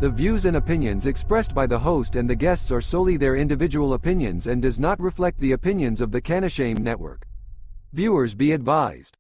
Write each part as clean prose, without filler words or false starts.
The views and opinions expressed by the host and the guests are solely their individual opinions and does not reflect the opinions of the CannaShame Network. Viewers be advised.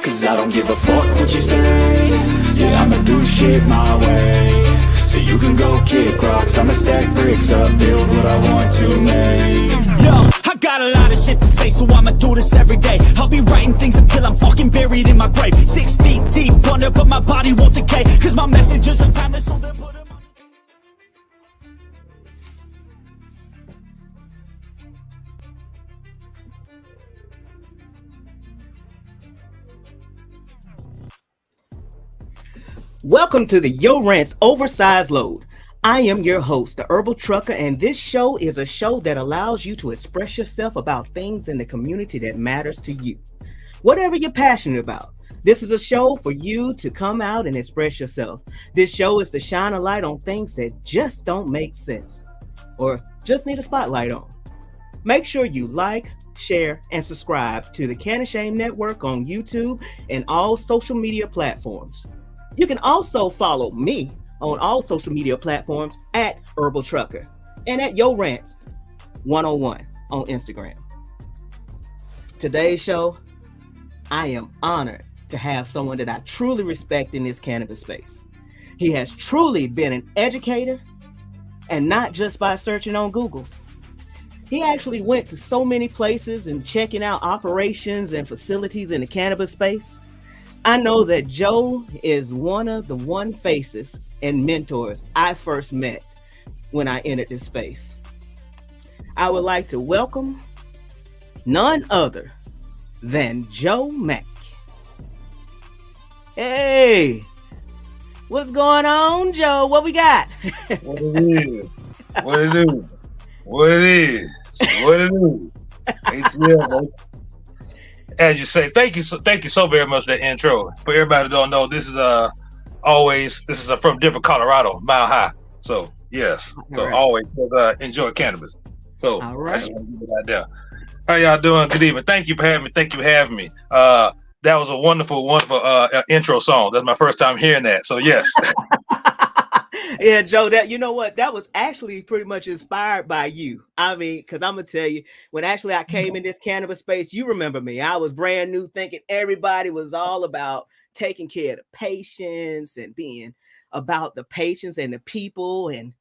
Cause I don't give a fuck what you say. Yeah, I'ma do shit my way. So you can go kick rocks, I'ma stack bricks up, build what I want to make. Yo, I got a lot of shit to say, so I'ma do this every day. I'll be writing things until I'm fucking buried in my grave. 6 feet deep under, but my body won't decay. Cause my messages are timeless, so they'll put them on. Welcome to the Yo Rants Oversized Load. I am your host, the Herbal Trucker, and this show is a show that allows you to express yourself about things in the community that matters to you. Whatever you're passionate about, this is a show for you to come out and express yourself. This show is to shine a light on things that just don't make sense or just need a spotlight on. Make sure you like, share, and subscribe to the CannaShame Network on YouTube and all social media platforms. You can also follow me on all social media platforms at Herbal Trucker and at Yo Rants 101 on Instagram. Today's show, I am honored to have someone that I truly respect in this cannabis space. He has truly been an educator, and not just by searching on Google. He actually went to so many places and checking out operations and facilities in the cannabis space. I know that Joe is one of the faces and mentors I first met when I entered this space. I would like to welcome none other than Joe Mack. Hey, what's going on, Joe? What we got? What it is? What it is? What it is? What it is? ATL, baby. As you say, thank you so very much for that intro. For everybody who don't know, this is from Denver, Colorado, Mile High. So yes, so right. Always enjoy cannabis. So all right. I just want to give it right there. How y'all doing? Good evening. Thank you for having me. That was a wonderful intro song. That's my first time hearing that. So yes. Yeah, Joe, that you know what? That was actually pretty much inspired by you. I mean, because I'm gonna tell you, when actually I came in this cannabis space, you remember me. I was brand new, thinking everybody was all about taking care of the patients and being about the patients and the people. And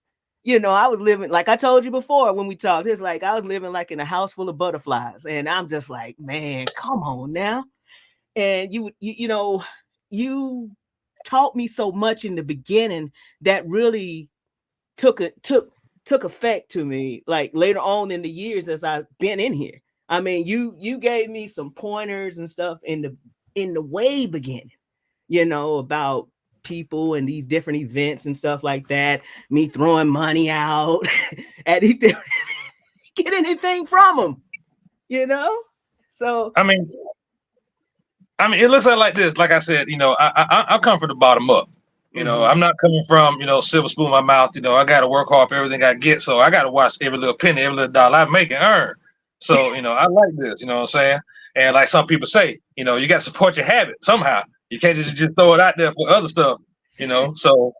you know, I was living, like I told you before when we talked, it's like I was living like in a house full of butterflies. And I'm just like, man, come on now. And you taught me so much in the beginning that really took effect to me, like later on in the years as I've been in here. I mean, you gave me some pointers and stuff in the way beginning, you know, about people and these different events and stuff like that. Me throwing money out at these different get anything from them, you know. So I mean, it looks like this. Like I said, you know, I come from the bottom up. You know, I'm not coming from, you know, silver spoon in my mouth. You know, I got to work hard for everything I get. So I got to watch every little penny, every little dollar I make and earn. So, you know, I like this, you know what I'm saying? And like some people say, you know, you got to support your habit somehow. You can't just throw it out there for other stuff, you know? So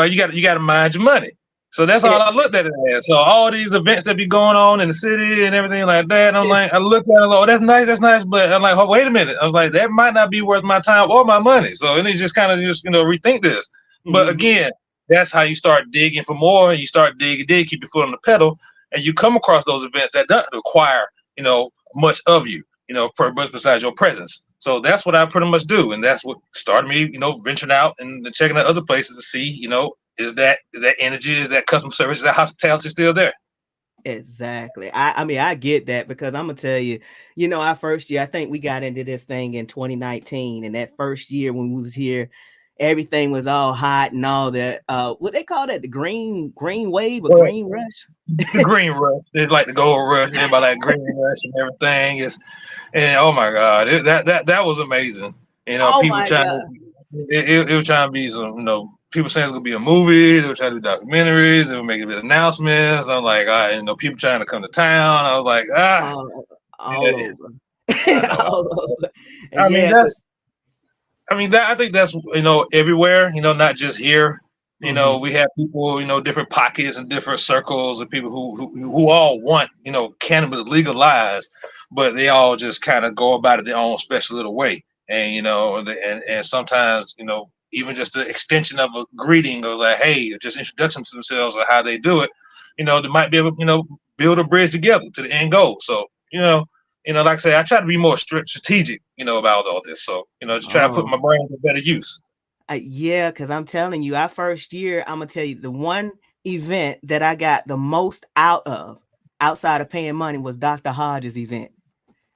you got to mind your money. So that's all I looked at it as. So all these events that be going on in the city and everything like that, I'm like, I look at it, oh, that's nice. But I'm like, oh, wait a minute. I was like, that might not be worth my time or my money. So and just kind of you know, rethink this. But again, that's how you start digging for more. You start digging, keep your foot on the pedal, and you come across those events that don't require, you know, much of you, you know, besides your presence. So that's what I pretty much do. And that's what started me, you know, venturing out and checking out other places to see, you know, is that energy, is that customer service, is that hospitality still there? Exactly. I mean, I get that because I'm gonna tell you, you know, our first year, I think we got into this thing in 2019, and that first year when we was here, everything was all hot and all that. What they call that, the green wave or green rush? The green rush. It's like the gold rush. Everybody like green rush and everything and oh my God, that was amazing. You know, people trying it was trying to be some, you know. People saying it's gonna be a movie. They were trying to do documentaries. They were making big announcements. I'm like, you know, people trying to come to town. I was like, all over. I mean, I mean, I think that's, everywhere, not just here. We have people, different pockets and different circles of people who all want, cannabis legalized, but they all just kind of go about it their own special little way. And, and sometimes, even just the extension of a greeting or like, hey, just introduction to themselves or how they do it, they might be able, build a bridge together to the end goal. So, like I said, I try to be more strategic, about all this. So, just try to put my brain to better use. Yeah, because I'm telling you, our first year, I'm gonna tell you the one event that I got the most out of outside of paying money was Dr. Hodges' event.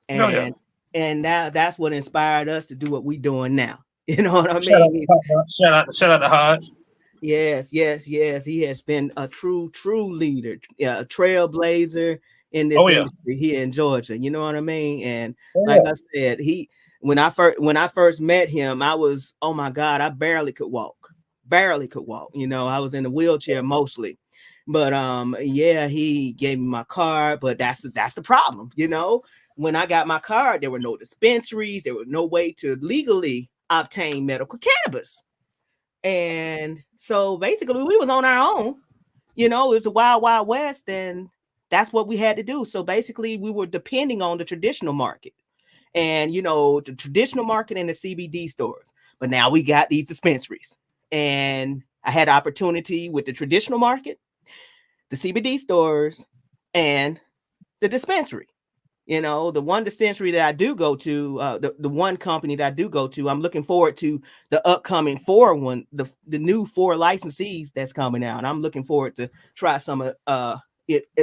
And now that's what inspired us to do what we're doing now. You know what I mean? Shout out to Hodge. Yes. He has been a true leader, a trailblazer in this industry here in Georgia. You know what I mean? And like I said, when I first met him, I was, oh my God, I barely could walk. I was in a wheelchair mostly. But he gave me my card. But that's the problem. When I got my card, there were no dispensaries, there was no way to legally obtain medical cannabis. And so basically we was on our own. It was the wild, wild west, and that's what we had to do. So basically we were depending on the traditional market and, the traditional market and the CBD stores. But now we got these dispensaries, and I had opportunity with the traditional market, the CBD stores, and the dispensary. The one dispensary that I do go to, the one company that I do go to, I'm looking forward to the upcoming the new 4 licensees that's coming out. I'm looking forward to try some at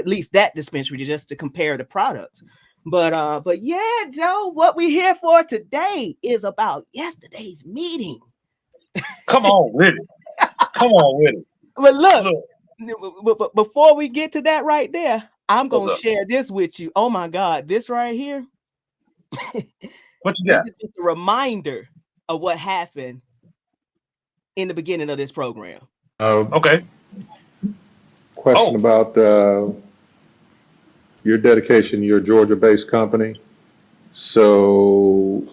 least that dispensary just to compare the products. But yeah, Joe, what we here for today is about yesterday's meeting. Come on with it. But look, before we get to that right there, I'm going to share this with you. Oh my God, this right here. What you got? This is just a reminder of what happened in the beginning of this program. Okay. Question about your dedication. You're a Georgia-based company, so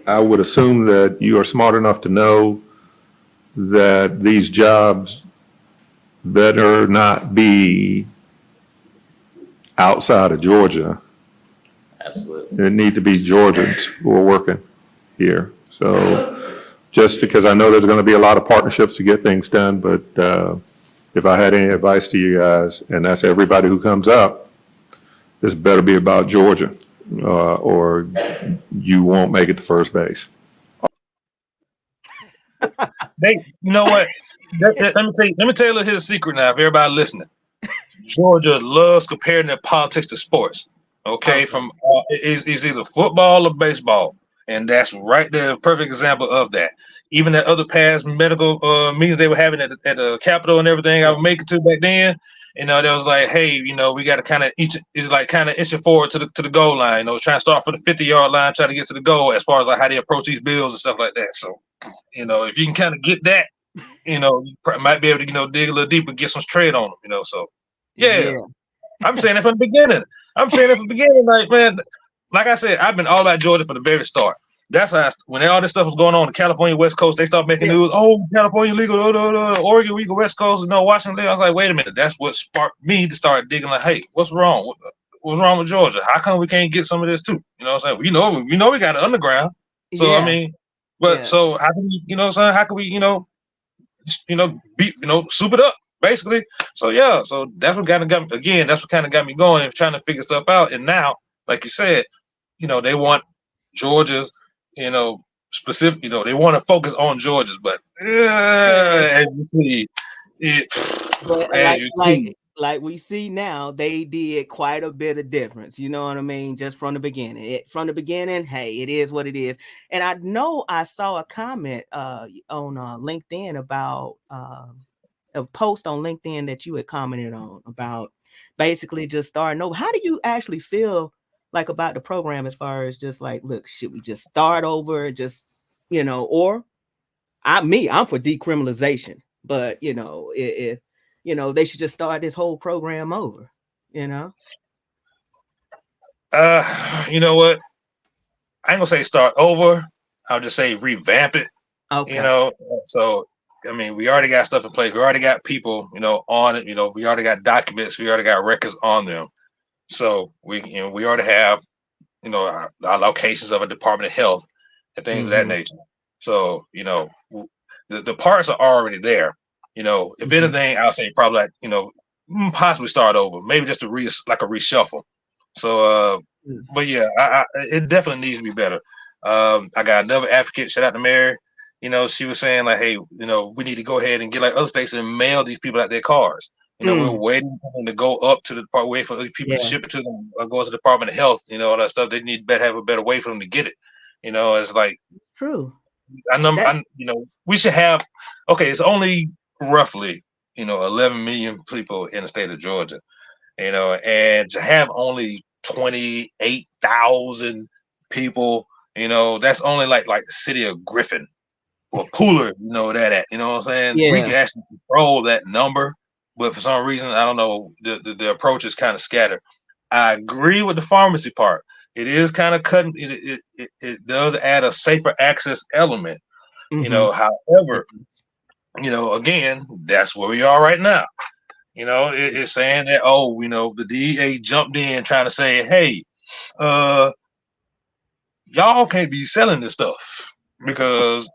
I would assume that you are smart enough to know that these jobs better not be outside of Georgia. Absolutely. There need to be Georgians who are working here. So just because I know there's going to be a lot of partnerships to get things done, but if I had any advice to you guys, and that's everybody who comes up, this better be about Georgia, or you won't make it to first base. You know what? Let me tell you a little secret now. If everybody listening, Georgia loves comparing their politics to sports. Okay, from it's either football or baseball, and that's right there, a perfect example of that. Even that other past medical meetings they were having at the Capitol and everything, I would make it to back then. There was like, hey, we got to kind of inching forward to the goal line. Trying to start for the 50-yard line, trying to get to the goal as far as like how they approach these bills and stuff like that. So, if you can kind of get that, you might be able to dig a little deeper, get some trade on them. So yeah. I'm saying it from the beginning. Like, man, like I said, I've been all about Georgia from the very start. That's how when all this stuff was going on, the California West Coast, they start making news. Oh, California legal, Oregon legal, West Coast, Washington legal. I was like, wait a minute, that's what sparked me to start digging. Like, hey, what's wrong? What's wrong with Georgia? How come we can't get some of this too? What I'm saying? We know we got an underground. So I mean, but so how can we, how can we, soup it up? Basically, so that's what kind of got me going and trying to figure stuff out. And now, like you said, they want Georgia's, specific, they want to focus on Georgia's, but as you see, like we see now, they did quite a bit of difference. You know what I mean? Just from the beginning. Hey, it is what it is. And I know I saw a comment on LinkedIn about a post on LinkedIn that you had commented on about basically just starting over. How do you actually feel like about the program as far as just like, look, should we just start over? Just, or I'm for decriminalization, but if they should just start this whole program over, You know what? I ain't gonna say start over, I'll just say revamp it. Okay. You know, so I mean, we already got stuff in place. We already got people, you know, on it. You know, we already got documents. We already got records on them. So we already have, you know, our locations of a Department of Health and things of that nature. So, you know, the parts are already there. You know, if anything, I'll say probably like, you know, possibly start over, maybe just a reshuffle. So, but yeah, it definitely needs to be better. I got another advocate. Shout out to Mary. You know, she was saying like, hey, you know, we need to go ahead and get like other states and mail these people out their cars. You know, we're waiting for them to go up to the department, wait for other people to ship it to them, or go to the Department of Health. You know, all that stuff. They need to have a better way for them to get it. You know, it's like True. you know, we should have. Okay, it's only roughly, you know, 11 million people in the state of Georgia. You know, and to have only 28,000 people, you know, that's only like the city of Griffin or Pooler, you know, you know what I'm saying? Yeah. We can actually control that number, but for some reason, I don't know, the approach is kind of scattered. I agree with the pharmacy part. It is kind of cutting. It does add a safer access element, you know. However, you know, again, that's where we are right now. You know, it's saying that, oh, you know, the DEA jumped in trying to say, hey, y'all can't be selling this stuff because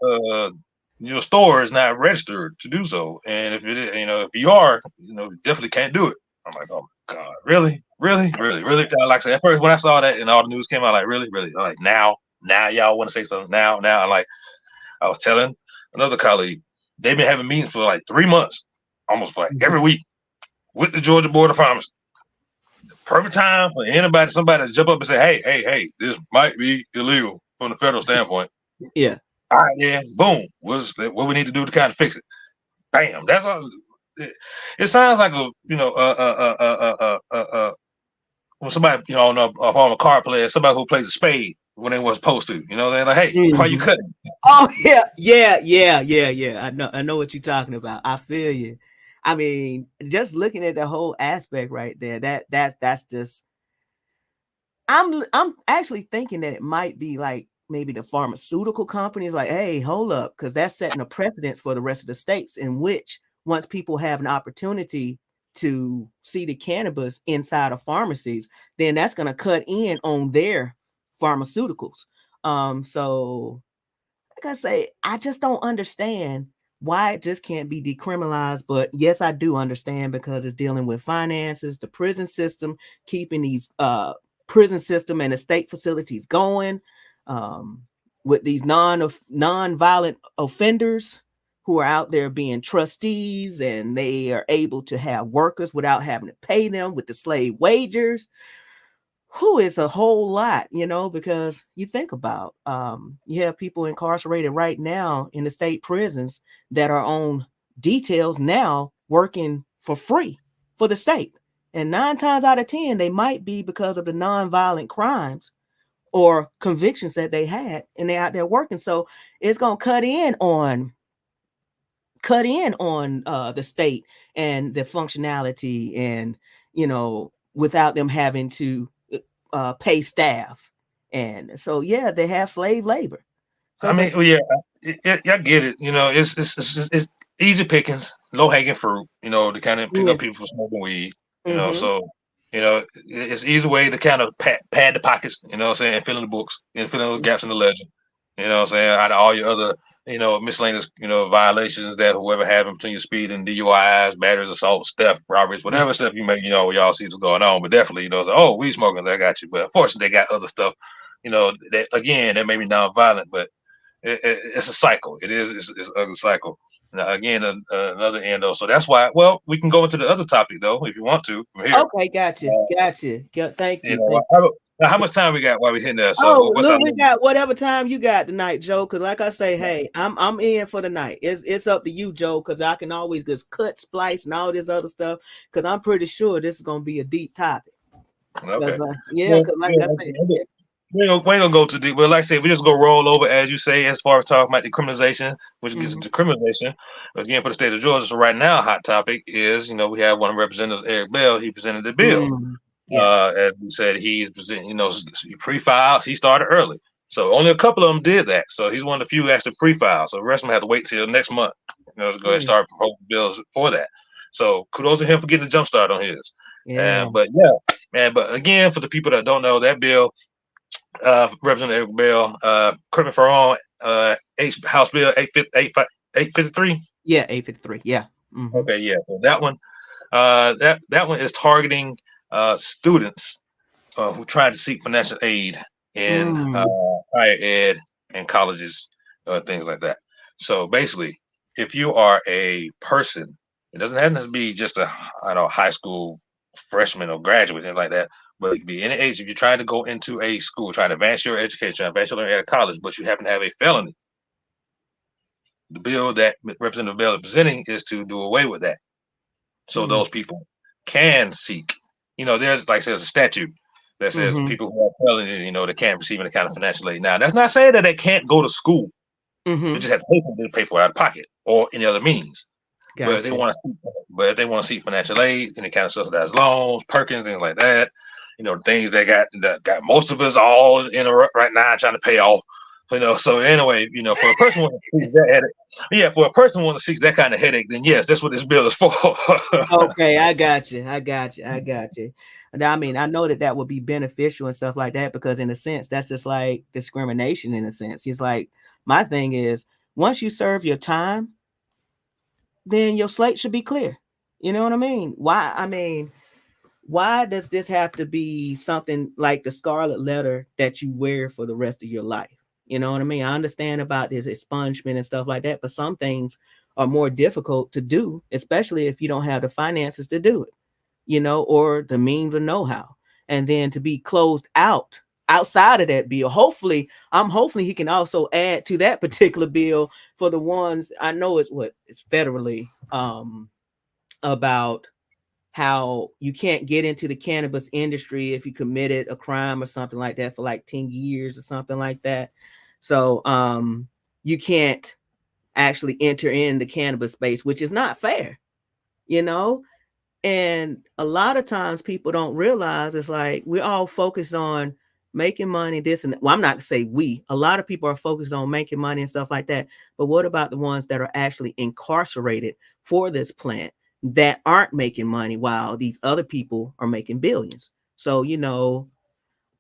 your store is not registered to do so. And if it is, you know, if you are, you know, definitely can't do it. I'm like, oh my God, really? Like I said, at first when I saw that and all the news came out, like, really? I'm like, now y'all want to say something now. I'm like, I was telling another colleague, they've been having meetings for like 3 months, almost like every week with the Georgia Board of Pharmacy. Perfect time for somebody to jump up and say, hey, this might be illegal from the federal standpoint. Yeah. All right, yeah, boom. What we need to do to kind of fix it? Bam. That's all. It sounds like a, you know, when somebody, you know, on a card player, somebody who plays a spade when they weren't supposed to. You know, they're like, hey, why you cutting? Oh yeah. I know what you're talking about. I feel you. I mean, just looking at the whole aspect right there, that's just. I'm actually thinking that it might be like maybe the pharmaceutical companies, like, hey, hold up, because that's setting a precedence for the rest of the states, in which once people have an opportunity to see the cannabis inside of pharmacies, then that's going to cut in on their pharmaceuticals. So like I say, I just don't understand why it just can't be decriminalized. But yes, I do understand, because it's dealing with finances, the prison system, keeping these prison system and the state facilities going, with these non-violent offenders who are out there being trustees, and they are able to have workers without having to pay them with the slave wages. Who is a whole lot, you know, because you think about, you have people incarcerated right now in the state prisons that are on details now working for free for the state. And 9 times out of 10, they might be because of the nonviolent crimes or convictions that they had, and they're out there working. So it's going to cut in on the state and the functionality, and, you know, without them having to pay staff. And so, yeah, they have slave labor. So I mean, well, I get it. You know, it's easy pickings, low hanging fruit. You know, to kind of pick up people for smoking weed. You know, so you know, it's an easy way to kind of pad the pockets. You know what I'm saying, and fill in the books and fill in those gaps in the legend. You know what I'm saying, out of all your other, you know, miscellaneous, you know, violations that whoever had them between your speed and DUIs, batteries, assaults, theft, robberies, whatever stuff you may, you know, y'all see what's going on. But definitely, you know, it's like, oh, weed smoking, I got you. But unfortunately, they got other stuff, you know, that again, that may be non-violent, but it's a cycle. It's a cycle. Now, again, another end though. So that's why. Well, we can go into the other topic though, if you want to from here. Okay, gotcha. Thank you. You know, how much time we got while we hitting that? So look, we got whatever time you got tonight, Joe. Because like I say, hey, I'm in for the night. It's up to you, Joe. Because I can always just cut, splice, and all this other stuff. Because I'm pretty sure this is gonna be a deep topic. Okay. Because like I said. We ain't gonna go too deep, but like I said, we just go roll over, as you say, as far as talking about decriminalization, which gets into criminalization again for the state of Georgia. So right now, hot topic is, you know, we have one of the representatives, Eric Bell. He presented the bill. As we said, he's presenting, you know, he pre-filed. He started early. So only a couple of them did that. So he's one of the few actually pre-filed. So the rest of them had to wait till next month, to go ahead and start proposing bills for that. So kudos to him for getting the jump start on his. Yeah. But yeah, man. But again, for the people that don't know, that bill, Representative Bell, correct me if I'm wrong, House Bill 853. Yeah, 853. Yeah. Mm-hmm. Okay, yeah. So that one, that one is targeting students who try to seek financial aid in higher ed and colleges, things like that. So basically, if you are a person, it doesn't have to be just a high school freshman or graduate, anything like that, but it could be any age. If you're trying to go into a school, trying to advance your education, advance your learning at a college, but you happen to have a felony, the bill that Representative Bell is presenting is to do away with that. So those people can seek, there's like there's a statute that says people who are felony, they can't receive any kind of financial aid. Now, that's not saying that they can't go to school. They just have to pay for it out of pocket or any other means. Gotcha. But if they want to seek financial aid, any kind of subsidized loans, Perkins, things like that, things that got most of us all in a rut right now trying to pay off. So anyway, for a person want to seek that headache, for a person want to seek that kind of headache, then yes, that's what this bill is for. Okay, I got you. I mean, I know that would be beneficial and stuff like that, because in a sense, that's just like discrimination in a sense. It's like, my thing is, once you serve your time, then your slate should be clear. You know what I mean? Why does this have to be something like the scarlet letter that you wear for the rest of your life? You know what I mean? I understand about this expungement and stuff like that, but some things are more difficult to do, especially if you don't have the finances to do it, or the means or know-how. And then to be closed outside of that bill, hopefully he can also add to that particular bill for the ones, I know it's federally, about how you can't get into the cannabis industry if you committed a crime or something like that for like 10 years or something like that. So you can't actually enter in the cannabis space, which is not fair, and a lot of times people don't realize, it's like we're all focused on making money, this and that. Well, I'm not to say a lot of people are focused on making money and stuff like that, but what about the ones that are actually incarcerated for this plant that aren't making money while these other people are making billions? So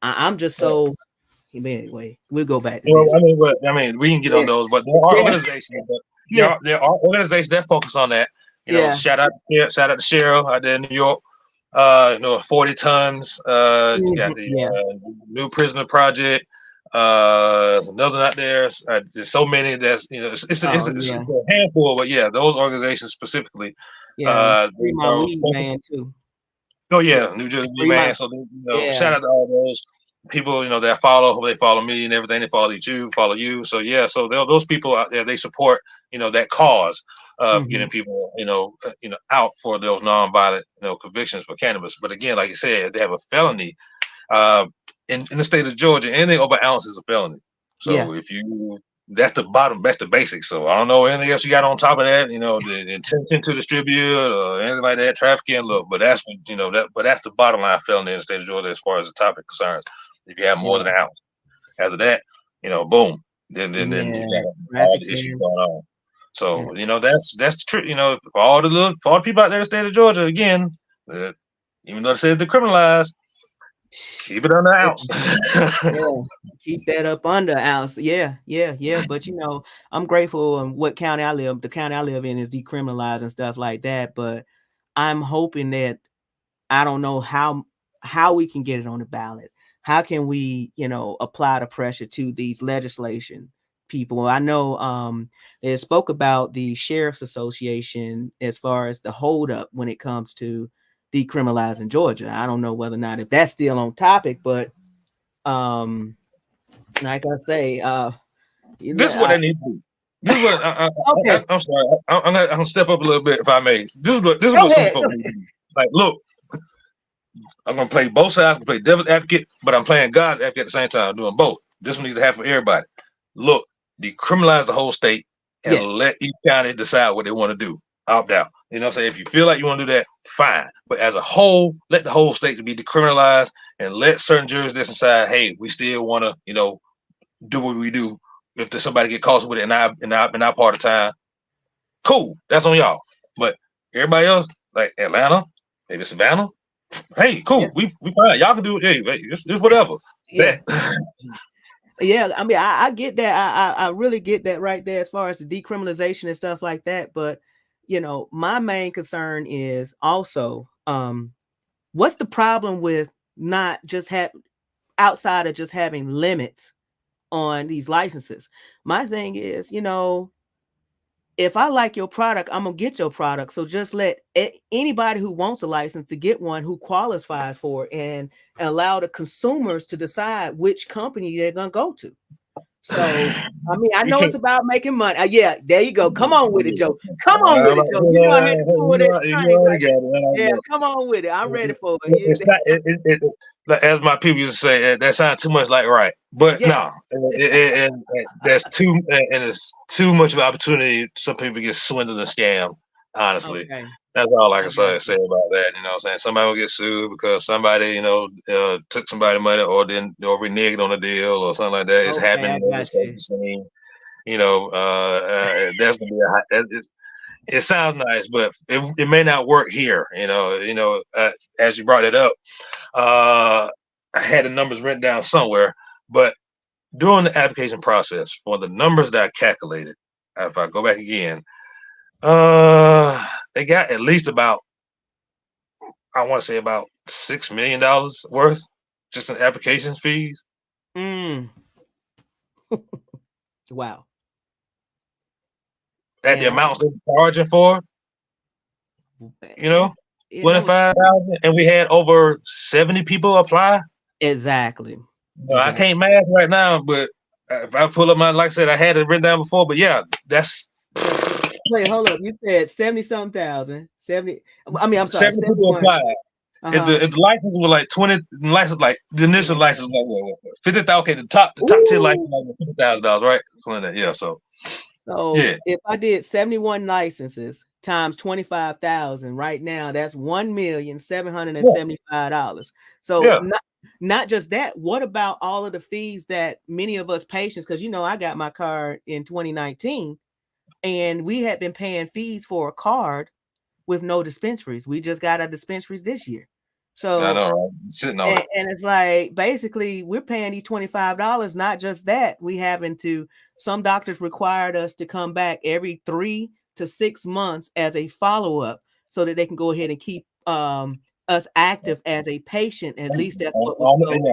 I'm just so anyway, we'll go back to this. I mean, we can get on those, but there are organizations there are organizations that focus on that. Shout out to Cheryl out there in New York. 40 tons. You got the New Prisoner Project. There's another out there. There's so many. That's it's a handful, but those organizations specifically. Free my weed man too. Oh yeah, New Jersey Weed Man. So shout out to all those people that follow me and everything. They follow you. So so those people out there, they support that cause of getting people out for those nonviolent convictions for cannabis. But again, like you said, if they have a felony in the state of Georgia, anything over ounce is a felony. So if you, that's the bottom, that's the basics. So I don't know anything else you got on top of that, the intention to distribute or anything like that, trafficking. Look, but that's but that's the bottom line felony in the state of Georgia as far as the topic concerns. If you have more than an ounce, after that, boom, then you got all the issues going on. So that's the truth. For all the people out there in the state of Georgia, again, even though it says decriminalized, keep it under ounce. Keep that up under ounce. Yeah. But I'm grateful in what county I live. The county I live in is decriminalized and stuff like that. But I'm hoping that, I don't know how we can get it on the ballot. How can we, apply the pressure to these legislation people? I know they spoke about the Sheriff's Association as far as the holdup when it comes to decriminalizing Georgia. I don't know whether or not if that's still on topic, but like I say, this is what they need to do. This is what I'm sorry. I'm gonna step up a little bit if I may. This is what some folks need to do. Like, look, I'm gonna play both sides. I'm gonna play devil's advocate, but I'm playing God's advocate at the same time. I'm doing both. This one needs to happen for everybody. Look, decriminalize the whole state and let each county decide what they want to do. Opt out. If you feel like you want to do that, fine. But as a whole, let the whole state be decriminalized and let certain jurisdictions decide, hey, we still want to, do what we do. If there's somebody get caught with it in our part of time, cool, that's on y'all. But everybody else, like Atlanta, maybe Savannah, hey, cool, Yeah. we fine. Y'all can do it. Hey, it's whatever. Yeah. Yeah, I mean, I get that. I really get that right there as far as the decriminalization and stuff like that. But you know, my main concern is also what's the problem with not just outside of just having limits on these licenses? My thing is, you know, if I like your product, I'm gonna get your product. So just let anybody who wants a license to get one who qualifies for it, and allow the consumers to decide which company they're gonna go to. So I mean, I You know can't. it's about making money. Yeah, there you go. Come on with it, Joe. Come on with it, Joe. You know I had to pull that You string already right got there. Yeah, it. come on with it. I'm ready for it. It's not, like, as my people used to say, that sounds too much like right, but Yes. no, and that's too, and it's too much of an opportunity. Some people get swindled and scammed. Honestly, Okay. that's all I I can got say you. about that. You know what I'm saying? Somebody will get sued because somebody, took somebody money or reneged on a deal or something like that. It's Okay, I happening every got state you. the same. That's gonna be it sounds nice, but it may not work here. As you brought it up, I had the numbers written down somewhere, but during the application process, for the numbers that I calculated, if I go back again, they got at least about, I want to say about $6 million worth just in application fees. Mm. Wow. At the And amounts they're charging for, you that's, know, you know, it's 25,000, and we had over 70 people apply. exactly. I Exactly. can't math right now, but if I pull up like I said, I had it written down before, but yeah, that's Wait, hold up. You said 70 something thousand. 70. I mean, I'm sorry, 70 people 71. applied. If Uh-huh. the license was like 20 license, like the initial license was like 50,000. Okay, the top 10 license Ooh. like $50,000, right? Something like that. Yeah. So So yeah, if I did 71 licenses times 25,000 right now, that's yeah, $1,775. So yeah. not just that, what about all of the fees that many of us patients, because you know I got my card in 2019 and we had been paying fees for a card with no dispensaries. We just got our dispensaries this year. I So know, right? Sitting on it. and it's like basically we're paying these $25. Not just that, we having to, some doctors required us to come back every 3 to 6 months as a follow-up so that they can go ahead and keep us active as a patient. At least that's what was told.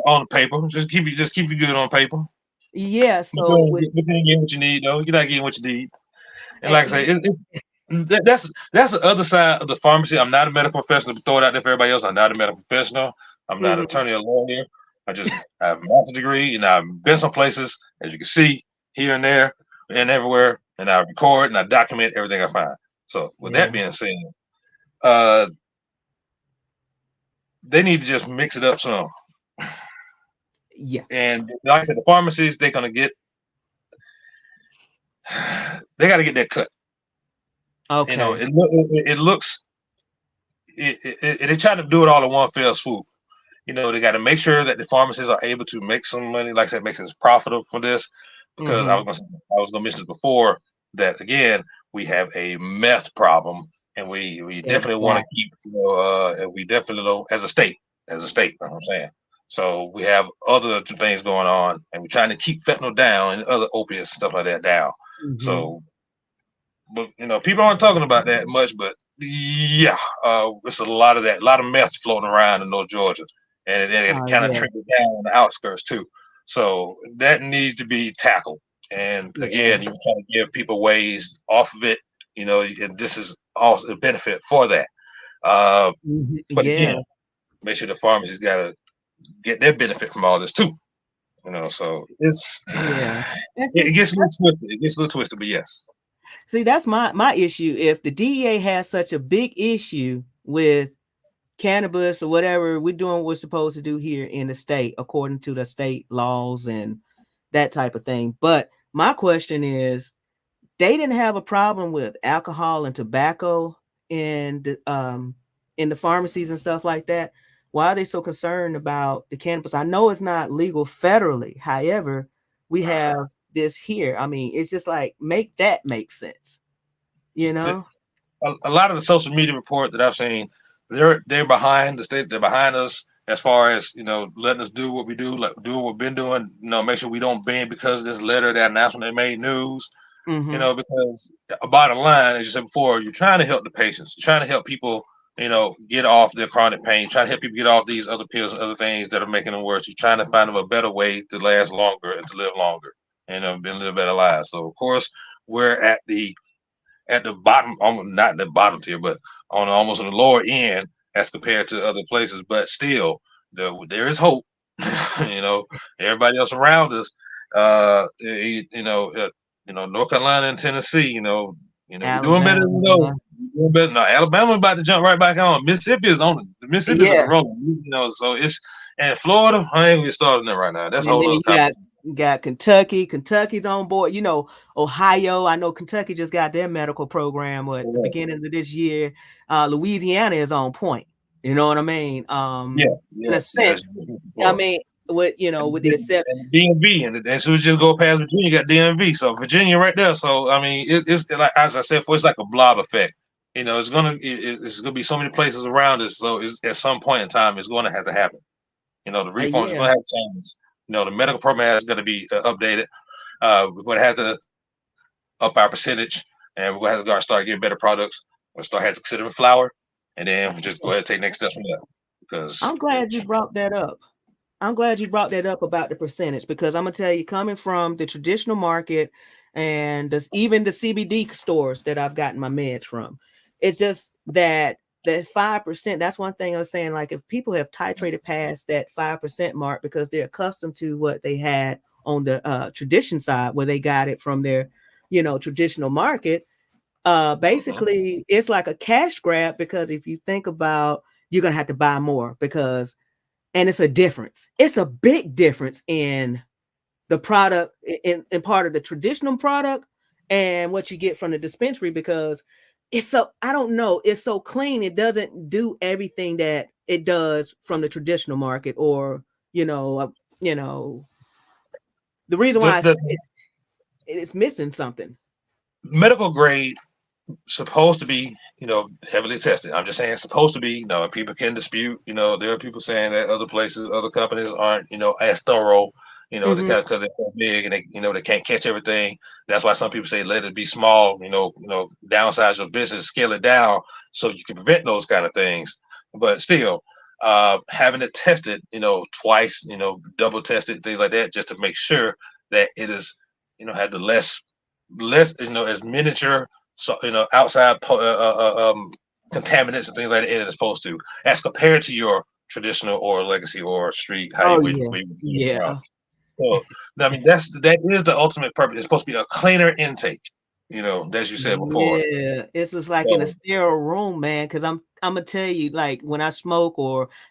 On the paper. Just keep you good on paper. Yeah, But so with you ain't getting what you need though. You're not getting what you need. And like I say, and, that's the other side of the pharmacy. I'm not a medical professional. To throw it out there for everybody else, I'm not a medical professional. I'm not an mhm, attorney or lawyer. I have a master's degree, and I've been some places, as you can see, here and there and everywhere, and I record and I document everything I find. So with yeah, that being said, uh, they need to just mix it up some. yeah, And like I said, the pharmacies, they're gonna get, they got to get that cut. okay, It looks, they try to do it all in one fell swoop. They got to make sure that the pharmacists are able to make some money. Like I said, make things profitable for this. Because mm-hmm, I was gonna mention this before, that again we have a meth problem, and we definitely want to exactly, keep, and we definitely know as a state, you know what I'm saying. So we have other things going on, and we're trying to keep fentanyl down and other opiates, stuff like that, down. mm-hmm, So, but people aren't talking about that much, but yeah, it's a lot of that, a lot of meth floating around in North Georgia, and it kind of yeah, trickled down on the outskirts too. So that needs to be tackled. And yeah, again, you're trying to give people ways off of it, and this is also a benefit for that. Uh, mhm, but yeah, again, make sure the pharmacies got to get their benefit from all this too. So yeah. And it gets a little twisted. It gets a little twisted, but yes. see, that's my issue. If the DEA has such a big issue with cannabis or whatever we're doing, we're supposed to do here in the state, according to the state laws and that type of thing. But my question is, they didn't have a problem with alcohol and tobacco in the pharmacies and stuff like that. Why are they so concerned about the cannabis? I know it's not legal federally. However, we have this here. I mean, it's just like, make that make sense, you know? A lot of the social media report that I've seen, they're behind the state. They're behind us as far as, you know, letting us do what we do, do what we've been doing. You know, make sure we don't ban because of this letter, that announcement that made news. You know, because bottom line, as you said before, you're trying to help the patients. You're trying to help people, you know, get off their chronic pain. You're trying to help people get off these other pills and other things that are making them worse. You're trying to find them a better way to last longer and to live longer, and live better lives. So of course, we're at the bottom, almost not the bottom tier, but almost on the lower end as compared to other places. But still, there is hope. You know, everybody else around us, North Carolina and Tennessee, we're doing better than those. We're doing better. Now, Alabama about to jump right back on. Mississippi is on the Mississippi's on the roll. So it's, and Florida, I ain't even starting there right now. That's a whole other conversation. You got Kentucky. Kentucky's on board. You know, Ohio. I know Kentucky just got their medical program at the beginning of this year. Louisiana is on point. You know what I mean? In a sense. I mean, with the exception DMV, and so we just go past Virginia, you got DMV. So Virginia right there. So I mean, it's like, as I said, it's like a blob effect. It's gonna be so many places around us. So at some point in time, it's going to have to happen. The reform is going to have to change. The medical program is going to be updated. We're going to have to up our percentage, and we're going to have to start getting better products. We'll start having to consider flour, and then we'll just go ahead and take next steps from there. Because I'm glad you brought that up. I'm glad you brought that up about the percentage, because I'm gonna tell you, coming from the traditional market and even the CBD stores that I've gotten my meds from, it's just that 5%. That's one thing I was saying. Like, if people have titrated past that 5% mark because they're accustomed to what they had on the tradition side, where they got it from their, traditional market, basically it's like a cash grab, because if you think about, you're gonna have to buy more and it's a difference. It's a big difference in the product, in part of the traditional product and what you get from the dispensary, because it's so, I don't know, it's so clean. It doesn't do everything that it does from the traditional market, or, the reason why it's missing something. Medical grade supposed to be, heavily tested. I'm just saying it's supposed to be, people can dispute, there are people saying that other places, other companies aren't, as thorough, because they're so big and they can't catch everything. That's why some people say, let it be small, downsize your business, scale it down so you can prevent those kind of things. But still, having it tested, twice, double tested, things like that, just to make sure that it is, had the less, as miniature, so outside contaminants and things like that it's supposed to, as compared to your traditional or legacy or street. So I mean, that is the ultimate purpose. It's supposed to be a cleaner intake, as you said before. Yeah, it's just like in a sterile room, man. Because I'm gonna tell you, like, when I smoke,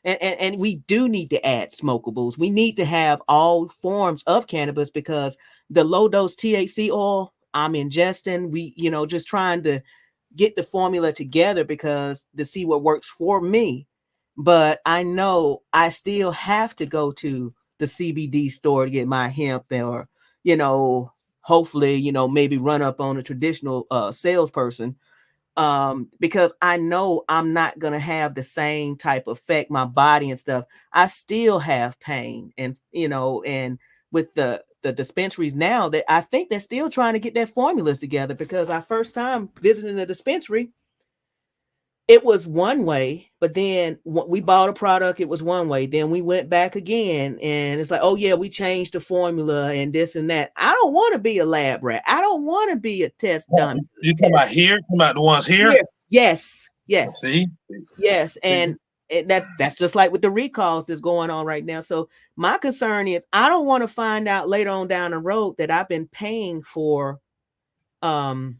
and we do need to add smokables. We need to have all forms of cannabis, because the low dose THC oil I'm ingesting, we, just trying to get the formula together because to see what works for me. But I know I still have to go to the CBD store to get my hemp, or, hopefully, maybe run up on a traditional salesperson, because I know I'm not going to have the same type of effect, my body and stuff. I still have pain, and, and with the dispensaries now, that I think they're still trying to get their formulas together, because our first time visiting a dispensary, it was one way, but then we bought a product, it was one way. Then we went back again, and it's like, oh yeah, we changed the formula and this and that. I don't want to be a lab rat. I don't want to be a test dummy. You talking about here? Talking about the ones here? Yes. See? Yes, and that's just like with the recalls that's going on right now. So my concern is, I don't want to find out later on down the road that I've been paying for shabby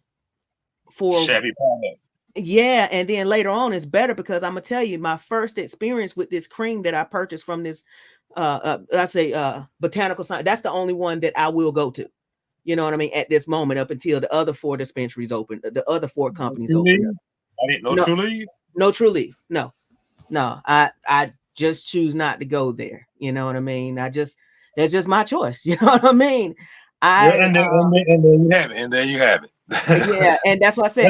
product. Yeah, and then later on it's better, because I'm gonna tell you, my first experience with this cream that I purchased from this botanical science, that's the only one that I will go to. You know what I mean? At this moment, up until the other 4 dispensaries open, the other 4 companies open. I didn't know Truly. No Truly. No. I just choose not to go there. You know what I mean? That's just my choice. You know what I mean? And there you have it. And there you have it. Yeah, and that's what I said.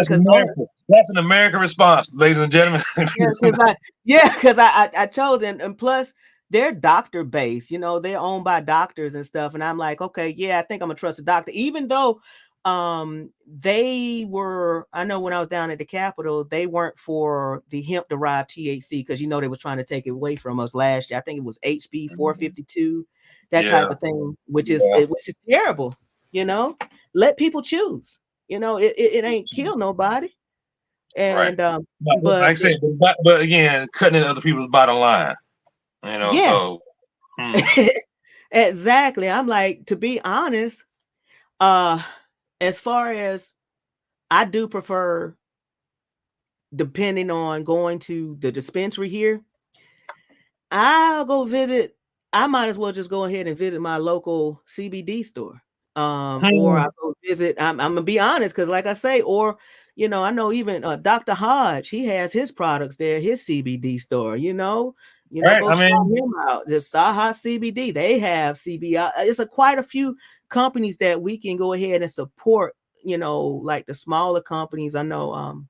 That's an American response, ladies and gentlemen. Because I chose and plus they're doctor based. You know, they're owned by doctors and stuff. And I'm like, okay, yeah, I think I'm gonna trust a doctor, even though they were. I know when I was down at the Capitol, they weren't for the hemp derived THC because you know they were trying to take it away from us last year. I think it was HB 452, that type of thing, which is terrible. You know, let people choose. You know, it ain't kill nobody. And but like I said, but again, cutting in other people's bottom line. You know, so exactly. I'm like, to be honest, as far as I do prefer, depending on going to the dispensary here, I'll go visit. I might as well just go ahead and visit my local CBD store. Or I go visit. I'm gonna be honest, because like I say, or you know, I know even Dr. Hodge, he has his products there, his CBD store. You know, right. Go shout him out. Just Saha CBD, they have CBD. It's quite a few companies that we can go ahead and support. You know, like the smaller companies. I know.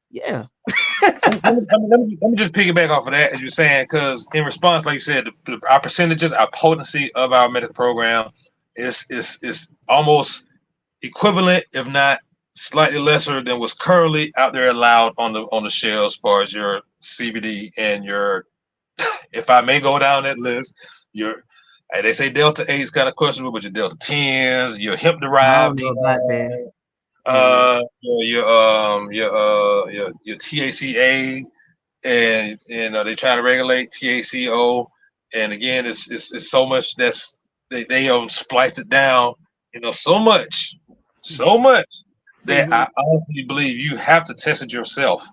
Yeah. let me just piggyback off of that, as you're saying, because in response, like you said, our percentages, our potency of our medical program is almost equivalent, if not slightly lesser than what's currently out there allowed on the shelves as far as your CBD and your, if I may go down that list, your, they say Delta 8 is kind of questionable, but your Delta 10s, your hemp derived, your THCA, and you know they're trying to regulate THCO, and again it's so much that's they spliced it down, you know, so much that I honestly believe you have to test it yourself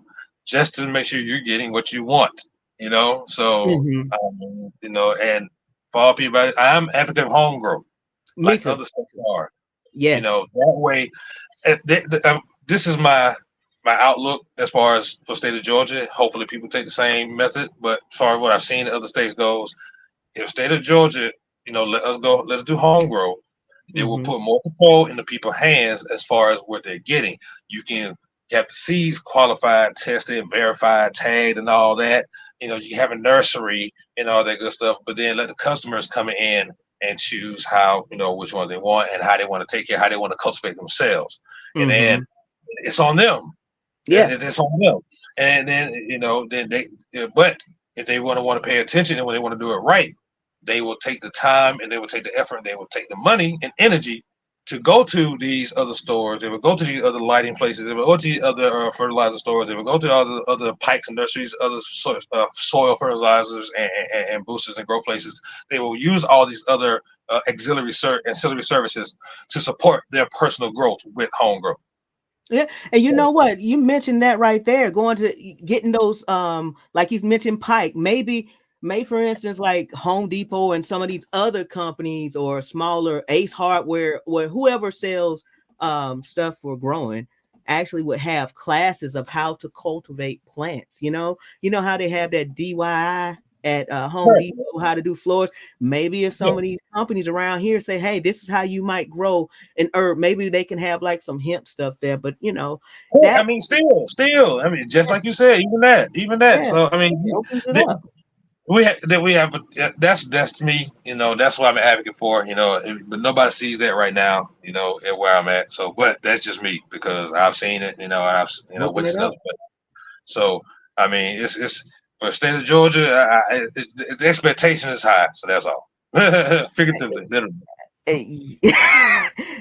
just to make sure you're getting what you want, you know. So you know, and for all people, I'm advocate of home grow, like other stuff are. Yes. You know, that way. This is my outlook as far as for state of Georgia. Hopefully people take the same method, but as far as what I've seen in other states goes, if state of Georgia, you know, let's do home grow, it will put more control in the people's hands as far as what they're getting. You have the seeds qualified, tested, verified, tagged, and all that. You know, you have a nursery and all that good stuff, but then let the customers come in and choose how, you know, which one they want and how they want to take care, how they want to cultivate themselves. And then it's on them. Yeah, it's on them. And then, you know, but if they want to pay attention and when they want to do it right, they will take the time and they will take the effort and they will take the money and energy to go to these other stores. They will go to these other lighting places. They will go to the other fertilizer stores. They will go to other pikes and nurseries, other soil fertilizers and boosters and grow places. They will use all these other ancillary services to support their personal growth with home growth. Yeah, and you know what? You mentioned that right there, going to getting those like he's mentioned Pike, maybe for instance, like Home Depot and some of these other companies or smaller Ace Hardware, where whoever sells stuff for growing actually would have classes of how to cultivate plants. You know how they have that DIY at Home Depot, how to do floors. Maybe if some of these companies around here say, hey, this is how you might grow an herb, maybe they can have like some hemp stuff there. But you know, I mean, still, I mean, just like you said, even that. Yeah, so I mean, we have that's me, you know, that's what I'm an advocate for, you know, but nobody sees that right now, you know, at where I'm at. So, but that's just me because I've seen it, you know, and I've witnessed it. So, I mean, it's for the state of Georgia, the expectation is high. So that's all. Figuratively, literally.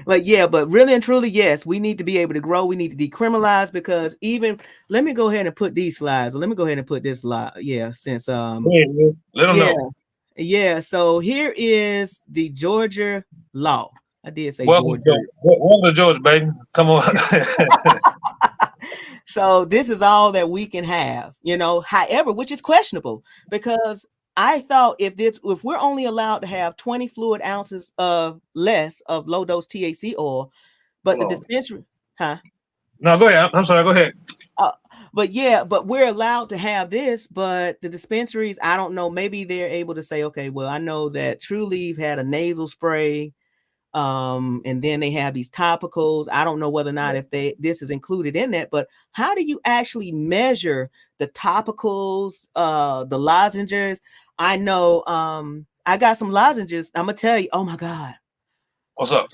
But really and truly, yes, we need to be able to grow. We need to decriminalize, because even let me go ahead and put these slides. Let me go ahead and put this slide. Yeah, since let them know. Yeah. So here is the Georgia law. I did say welcome to Georgia, baby. Come on. So this is all that we can have, you know, however, which is questionable, because I thought if we're only allowed to have 20 fluid ounces of less of low dose THC oil, but the dispensary, No, go ahead. I'm sorry. Go ahead. But yeah, but we're allowed to have this, but the dispensaries, I don't know, maybe they're able to say, okay, well, I know that True Leaf had a nasal spray, and then they have these topicals. I don't know whether or not if this is included in that, but how do you actually measure the topicals, the lozenges? I know I got some lozenges. I'm gonna tell you, oh my God. What's up?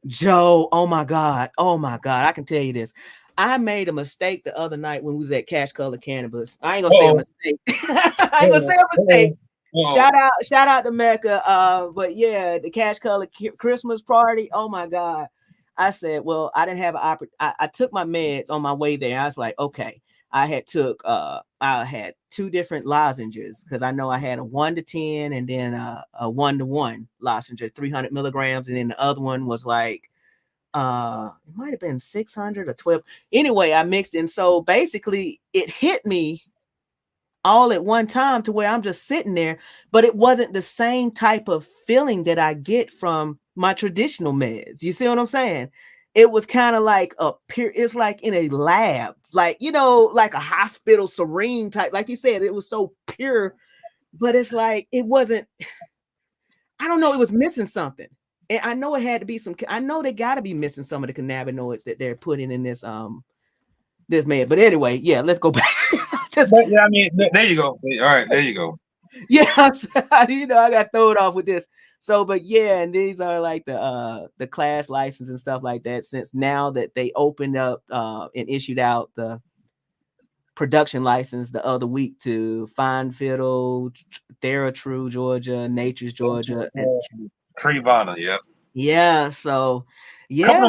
Joe, oh my God, I can tell you this. I made a mistake the other night when we was at Cash Color Cannabis. I ain't gonna say a mistake. I ain't gonna say a mistake. Shout out to Mecca. But yeah, the Cash Color Christmas party. Oh my God. I said, well, I didn't have an I took my meds on my way there. I was like, okay. I had 2 different lozenges because I know I had a 1 to 10 and then a 1 to 1 lozenge, 300 milligrams, and then the other one was like it might have been 600 or 12. Anyway, I mixed in. So basically, it hit me all at one time to where I'm just sitting there, but it wasn't the same type of feeling that I get from my traditional meds. You see what I'm saying? It was kind of like it's like in a lab, like, like a hospital serene type. Like you said, it was so pure, but it's like, it wasn't, I don't know, it was missing something. And I know it had to be I know they got to be missing some of the cannabinoids that they're putting in this med. But anyway, yeah, let's go back. I mean, there you go. All right, there you go. Yeah, I got thrown off with this. So, but yeah, and these are like the class license and stuff like that. Since now that they opened up and issued out the production license the other week to Fine Fiddle, TheraTrue, Georgia, Nature's Georgia, Trevana, yep. Yeah, so yeah. Couple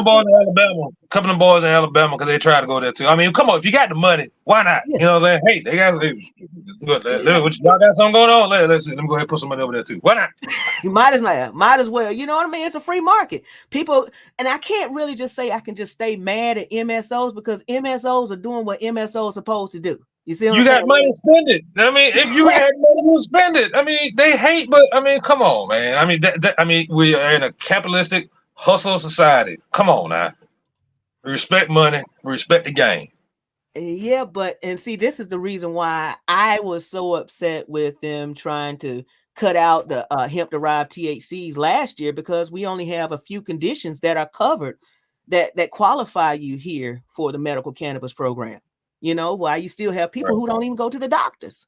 of boys in Alabama, because they try to go there too. I mean, come on, if you got the money, why not? Yeah. You know what I'm saying? Hey, they got y'all got something going on. Let me go ahead and put some money over there too. Why not? You might as well. You know what I mean? It's a free market. People, and I can't really just say I can just stay mad at MSOs, because MSOs are doing what MSOs are supposed to do. You see what I'm saying? Got money, spend it. I mean, if you had money, you spend it. I mean, they hate, but I mean, come on, man. I mean, we are in a capitalistic hustle society. Come on now. We respect money, we respect the game. Yeah, and see, this is the reason why I was so upset with them trying to cut out the hemp-derived THCs last year, because we only have a few conditions that are covered that qualify you here for the medical cannabis program. Why you still have people who don't even go to the doctors.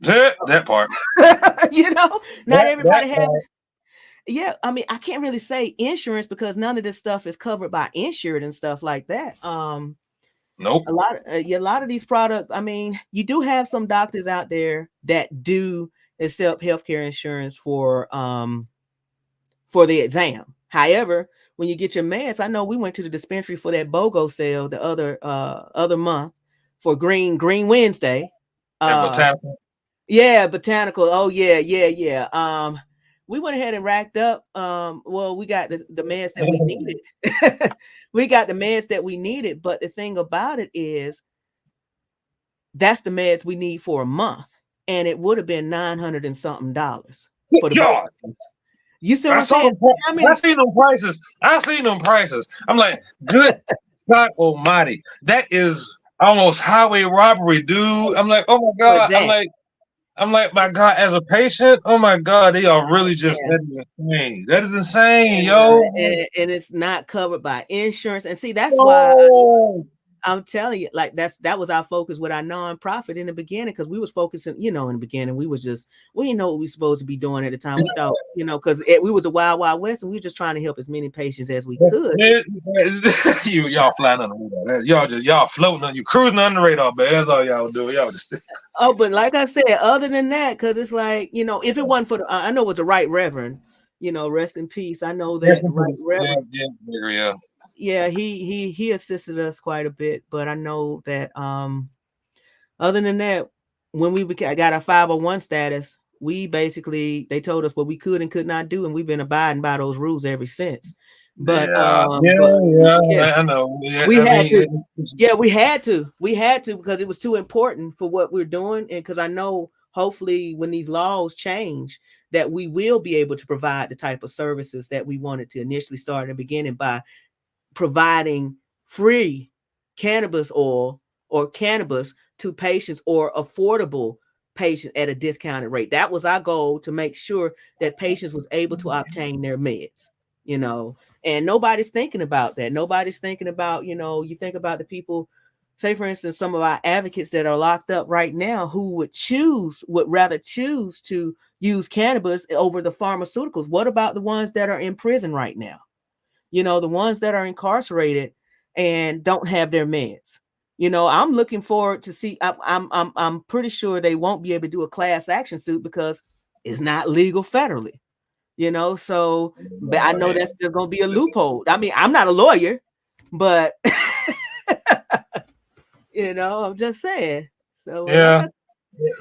That part. Not everybody has. Yeah, I mean, I can't really say insurance, because none of this stuff is covered by insured and stuff like that. Nope. A lot of these products, I mean, you do have some doctors out there that do accept healthcare insurance for the exam. However, when you get your meds, I know we went to the dispensary for that BOGO sale the other month for Green Wednesday. Botanical. Yeah, botanical. Oh yeah. We went ahead and racked up. Well, we got the meds that we needed. We got the meds that we needed, but the thing about it is, that's the meds we need for a month, and it would have been $900 and something for the God. You see what I'm saying? I seen them prices. I'm like, good God Almighty, that is almost highway robbery, dude. I'm like, oh my God. I'm like, my God, as a patient, oh my God, they are really just, that is insane. That is insane, yo. And it's not covered by insurance. And see, that's why I'm telling you, like, that was our focus with our nonprofit in the beginning, because we was focusing, in the beginning, we didn't know what we supposed to be doing at the time. We thought, because we was a wild west, and we were just trying to help as many patients as we could. Y'all flying on the radar. Y'all floating on, you cruising on the radar, man. That's all y'all doing. Y'all just. Oh, but like I said, other than that, because it's like, if it wasn't for I know it was the right reverend, rest in peace. I know that right reverend. Yeah. Yeah, he assisted us quite a bit, but I know that other than that, when we got our 501 status, they told us what we could and could not do, and we've been abiding by those rules ever since. But I know. We had to because it was too important for what we're doing, and because I know hopefully when these laws change, that we will be able to provide the type of services that we wanted to initially start in the beginning by providing free cannabis oil or cannabis to patients, or affordable patients at a discounted rate. That was our goal, to make sure that patients was able to obtain their meds, and nobody's thinking about that. Nobody's thinking about, you think about the people, say for instance, some of our advocates that are locked up right now, who would rather choose to use cannabis over the pharmaceuticals. What about the ones that are in prison right now? The ones that are incarcerated and don't have their meds. I'm looking forward to see. I'm pretty sure they won't be able to do a class action suit because it's not legal federally. So, but I know that's still going to be a loophole. I mean, I'm not a lawyer, but I'm just saying. So Yeah.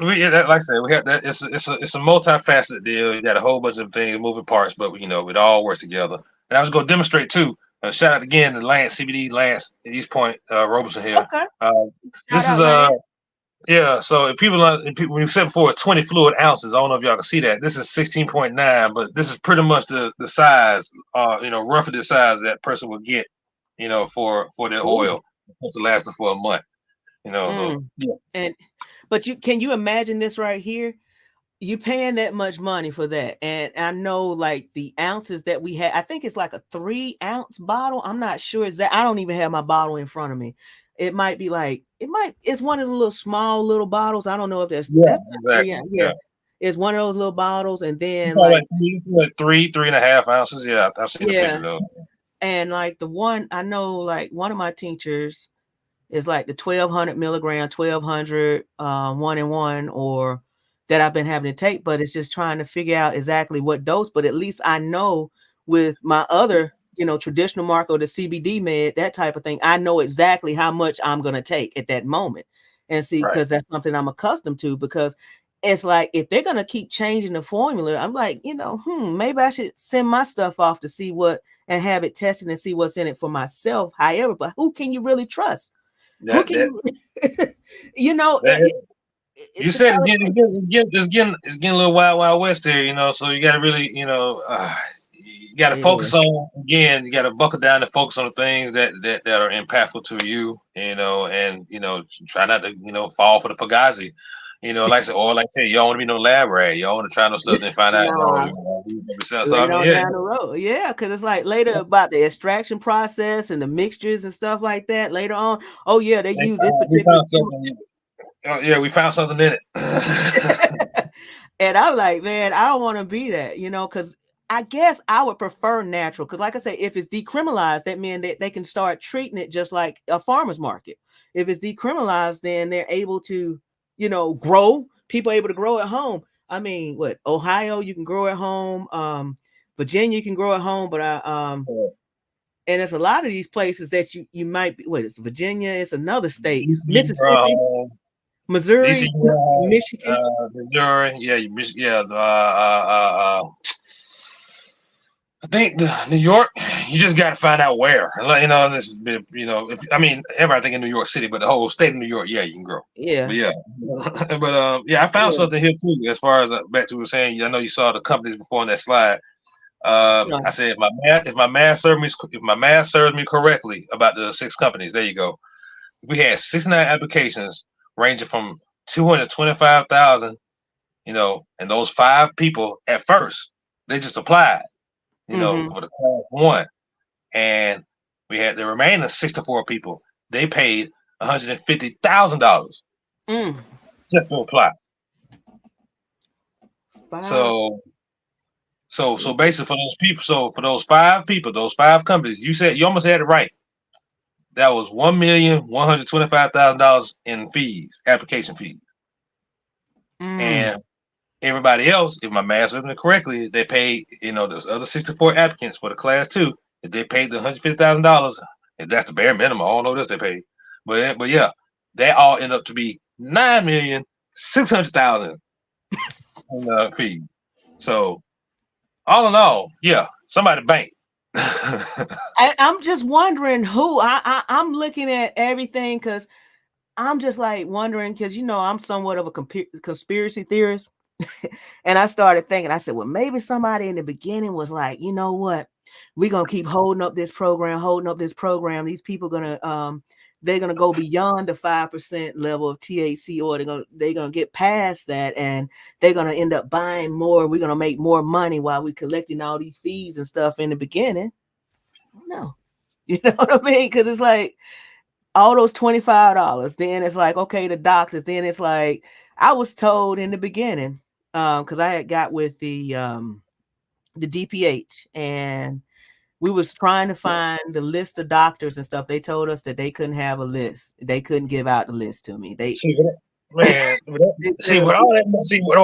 Like I said, we have that. It's a multifaceted deal. You got a whole bunch of things, moving parts, but it all works together. And I was going to demonstrate too. Shout out again to Lance CBD, Lance at East Point, Robeson here. Okay. This is yeah. So if people when you said before 20 fluid ounces, I don't know if y'all can see that. This is 16.9, but this is pretty much the size, roughly the size that person would get, for their oil. It's supposed to last them for a month. So yeah. But can you imagine this right here? You paying that much money for that. And I know like the ounces that we had, I think it's like a 3-ounce bottle. I'm not sure exactly. I don't even have my bottle in front of me. It might be like, it's one of the little small little bottles. I don't know if that's exactly. Yeah. It's one of those little bottles. And then like 3.5 ounces. Yeah, I've seen the picture though. And like the one, I know like one of my tinctures is like the 1200 milligram, 1200 1-in-1, or that I've been having to take, but it's just trying to figure out exactly what dose. But at least I know with my other, traditional market, the CBD med, that type of thing, I know exactly how much I'm going to take at that moment. And see, because that's something I'm accustomed to, because it's like, if they're going to keep changing the formula, I'm like, maybe I should send my stuff off to see and have it tested and see what's in it for myself. However, but who can you really trust? Who can you said it's getting a little wild west here, so you got to really, you got to focus on, again, you got to buckle down and focus on the things that are impactful to you, and try not to fall for the pagazi. Like I said, you don't want to be no lab rat. You don't want to try no stuff and find out. Down the road. Yeah, because it's like later about the extraction process and the mixtures and stuff like that. Later on, they use this particular. We found something in it. And I'm like, man, I don't want to be that, because I guess I would prefer natural. Because like I say, if it's decriminalized, that means that they can start treating it just like a farmer's market. If it's decriminalized, then they're able to, grow. People able to grow at home. I mean, Ohio, you can grow at home. Virginia, you can grow at home. But and there's a lot of these places that you might be. It's Virginia. It's another state. Mississippi. Missouri, Michigan, Missouri, I think New York. You just got to find out where. This is, everybody think in New York City, but the whole state of New York, you can grow. Yeah, but I found something here too. As far as back to what you were saying, I know you saw the companies before on that slide. I said if my math serves me correctly about the 6 companies, there you go. We had 69 applications ranging from 225,000, and those 5 people at first, they just applied, for the class 1. And we had the remaining 64 people, they paid $150,000 just to apply. So basically for those people, for those 5 people, those 5 companies, you almost had it right. That was $1,125,000 in fees, application fees. And everybody else, if my math serves me correctly, they paid, those other 64 applicants for the class 2, if they paid the $150,000, if that's the bare minimum, I don't know this they paid. But yeah, they all end up to be $9,600,000 in fees. So all in all, somebody banked. I'm just wondering who. I'm looking at everything because I'm just like wondering, because I'm somewhat of a conspiracy theorist. And I started thinking, I said, well, maybe somebody in the beginning was like, you know what, we're gonna keep holding up this program. These people gonna they're gonna go beyond the 5% level of THC, or they're gonna get past that, and they're gonna end up buying more. We're gonna make more money while we're collecting all these fees and stuff in the beginning. No, you know what I mean? Because it's like all those $25. Then it's like, okay, the doctors. Then it's like, I was told in the beginning, because I had got with the DPH, and we was trying to find the list of doctors and stuff. They told us that they couldn't have a list. They couldn't give out the list to me. With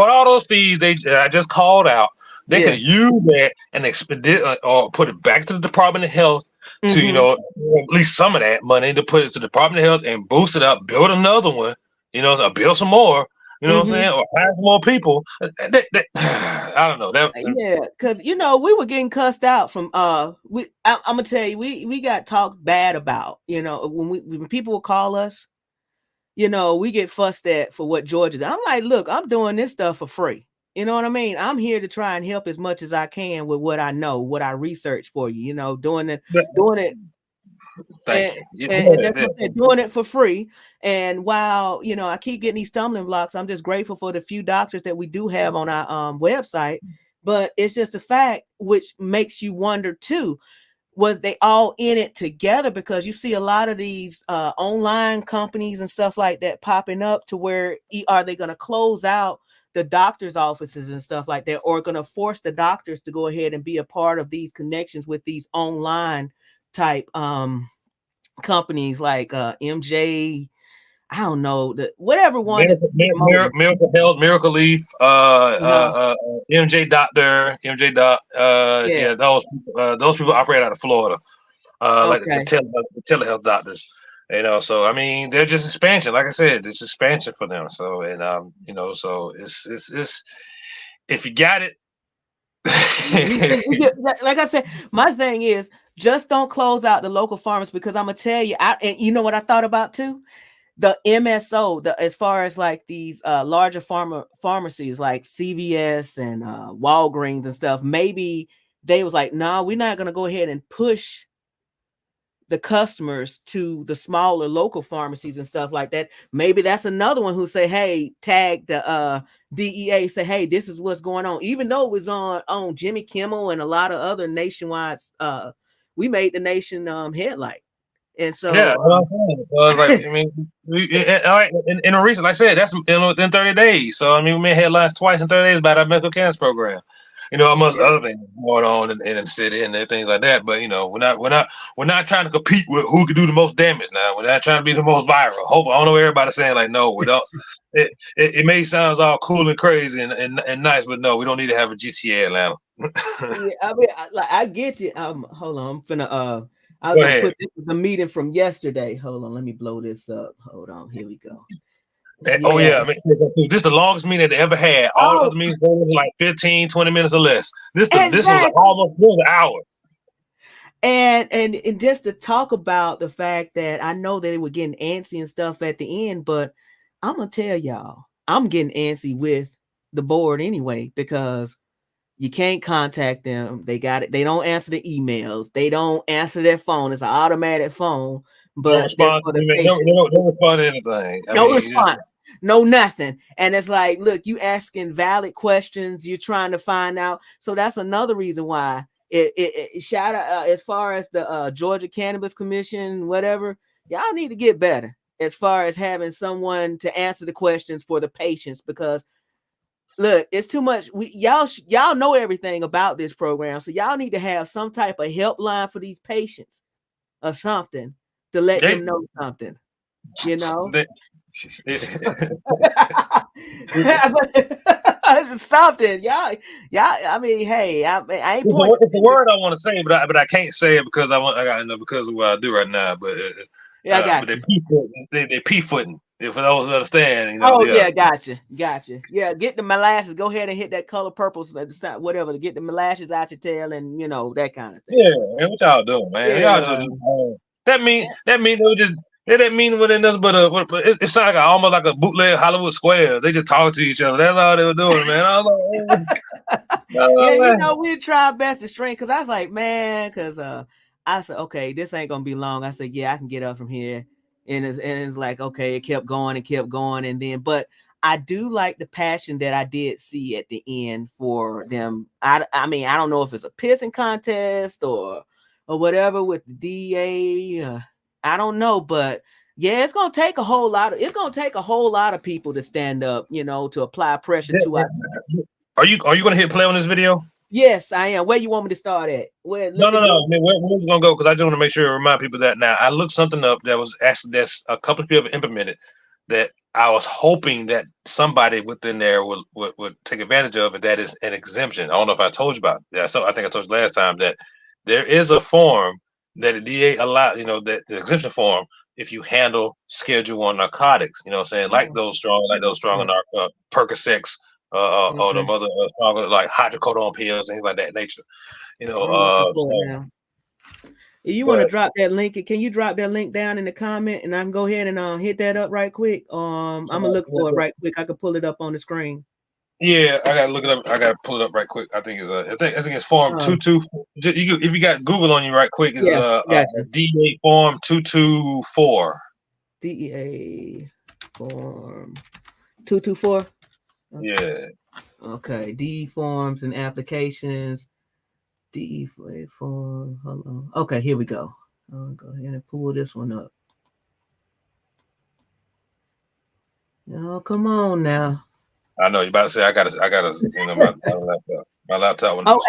all those fees I just called out, they could use that and expedite or put it back to the Department of Health to, you know, at least some of that money to put it to the Department of Health and boost it up, build another one, you know, so build some more, you know what I'm saying, or hire some more people. I don't know. Because you know, we were getting cussed out from I'm gonna tell you, we got talked bad about, you know, when people will call us, you know, we get fussed at for what Georgia does. I'm like, look, I'm doing this stuff for free. You know what I mean? I'm here to try and help as much as I can with what I know, what I research for you, you know, doing it. Thank you. And that's what I said, doing it for free. And while, you know, I keep getting these stumbling blocks, I'm just grateful for the few doctors that we do have on our website. But it's just a fact, which makes you wonder too, was they all in it together? Because you see a lot of these online companies and stuff like that popping up, to where are they going to close out the doctors' offices and stuff like that, or going to force the doctors to go ahead and be a part of these connections with these online type companies like MJ, I don't know, whatever one. Miracle Health, Miracle Leaf, MJ Doctor, MJ Doc. Yeah, those people operate out of Florida, like the telehealth doctors. You know, so I mean, they're just expansion. Like I said, it's expansion for them. So, and you know, so it's if you got it. Like I said, my thing is, just don't close out the local farmers, because I'm gonna tell you, and you know what I thought about too? The MSO, as far as like these larger pharmacies like CVS and Walgreens and stuff, maybe they was like, nah, we're not gonna go ahead and push the customers to the smaller local pharmacies and stuff like that. Maybe that's another one who say, hey, tag the DEA, say, hey, this is what's going on. Even though it was on Jimmy Kimmel and a lot of other nationwide, we made the nation headlight. And so, like, I mean, in a recent, like I said, that's within 30 days. So, I mean, we made headlines twice in 30 days about our mental cannabis program. You know, amongst other things going on in the city and things like that. But you know, we're not trying to compete with who can do the most damage. Now, we're not trying to be the most viral. I don't know everybody saying like, no, we don't. It may sound all cool and crazy and nice, but no, we don't need to have a GTA Atlanta. Yeah, I mean, I get you. Hold on, I'm finna I was gonna put this as a meeting from yesterday. Hold on, let me blow this up. Hold on, here we go. Oh yeah, I mean, this is the longest meeting they ever had. All other meetings were like 15, 20 minutes or less. This was almost an hour. And just to talk about the fact that I know that they were getting antsy and stuff at the end, but I'm gonna tell y'all, I'm getting antsy with the board anyway, because you can't contact them. They got it. They don't answer the emails. They don't answer their phone. It's an automatic phone. But no respond to anything. No response. No nothing. And it's like, look, you asking valid questions. You're trying to find out. So that's another reason why it shout out as far as the Georgia Cannabis Commission, whatever. Y'all need to get better as far as having someone to answer the questions for the patients, because look, it's too much. Y'all know everything about this program, so y'all need to have some type of helpline for these patients or something to let them know something, you know. Something, y'all. I mean, hey, I ain't. It's the word I want to say, but I can't say it because I got because of what I do right now. But I got. But they pea-footing. For those who understand, you know. Oh yeah, gotcha. Yeah, get the molasses. Go ahead and hit that color purple, whatever, to get the molasses out your tail, and you know that kind of thing. Yeah, man, what y'all doing, man? Yeah. Y'all just, that mean they were just. They didn't mean what nothing but it sounded like almost like a bootleg Hollywood Squares. They just talk to each other. That's all they were doing, man. I was like, you know, we try our best to strain, because I was like, man, because I said, okay, this ain't gonna be long. I said, yeah, I can get up from here. And it's like, okay, it kept going and kept going. And then, but I do like the passion that I did see at the end for them. I mean, I don't know if it's a pissing contest or whatever with the DA. I don't know, but yeah, it's gonna take a whole lot of people to stand up, to apply pressure to us. Are you gonna hit play on this video? Yes, I am. Where you want me to start at? No. I mean, where we gonna go? Because I just want to make sure to remind people that now I looked something up that was actually that's a couple of people implemented that I was hoping that somebody within there would take advantage of it. That is an exemption. I don't know if I told you about it. Yeah, so I think I told you last time that there is a form that the DA allow, that the exemption form if you handle Schedule 1 narcotics. You know what I'm saying? Like those strong Percocets. Or the other stronger like hydrocodone pills, things like that nature. You want to drop that link? Can you drop that link down in the comment, and I can go ahead and hit that up right quick? I'm gonna look for it right quick. I can pull it up on the screen. Yeah, I gotta look it up. I gotta pull it up right quick. I think it's form 22. If you got Google on you right quick, it's DEA form 224. DEA form 224. Yeah. Okay. DE forms and applications. DE form. Hold on. Okay, here we go. I'll go ahead and pull this one up. Oh, come on now. I know you about to say I got my laptop. Oh,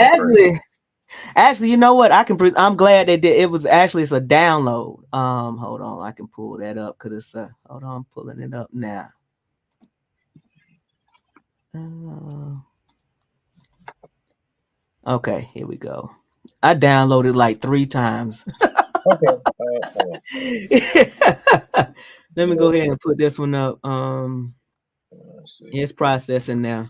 actually, you know what? I'm glad they did. It's a download. Hold on, I can pull that up because it's hold on, I'm pulling it up now. Okay, here we go. I downloaded like 3 times. Okay. Let me go ahead and put this one up. It's processing now.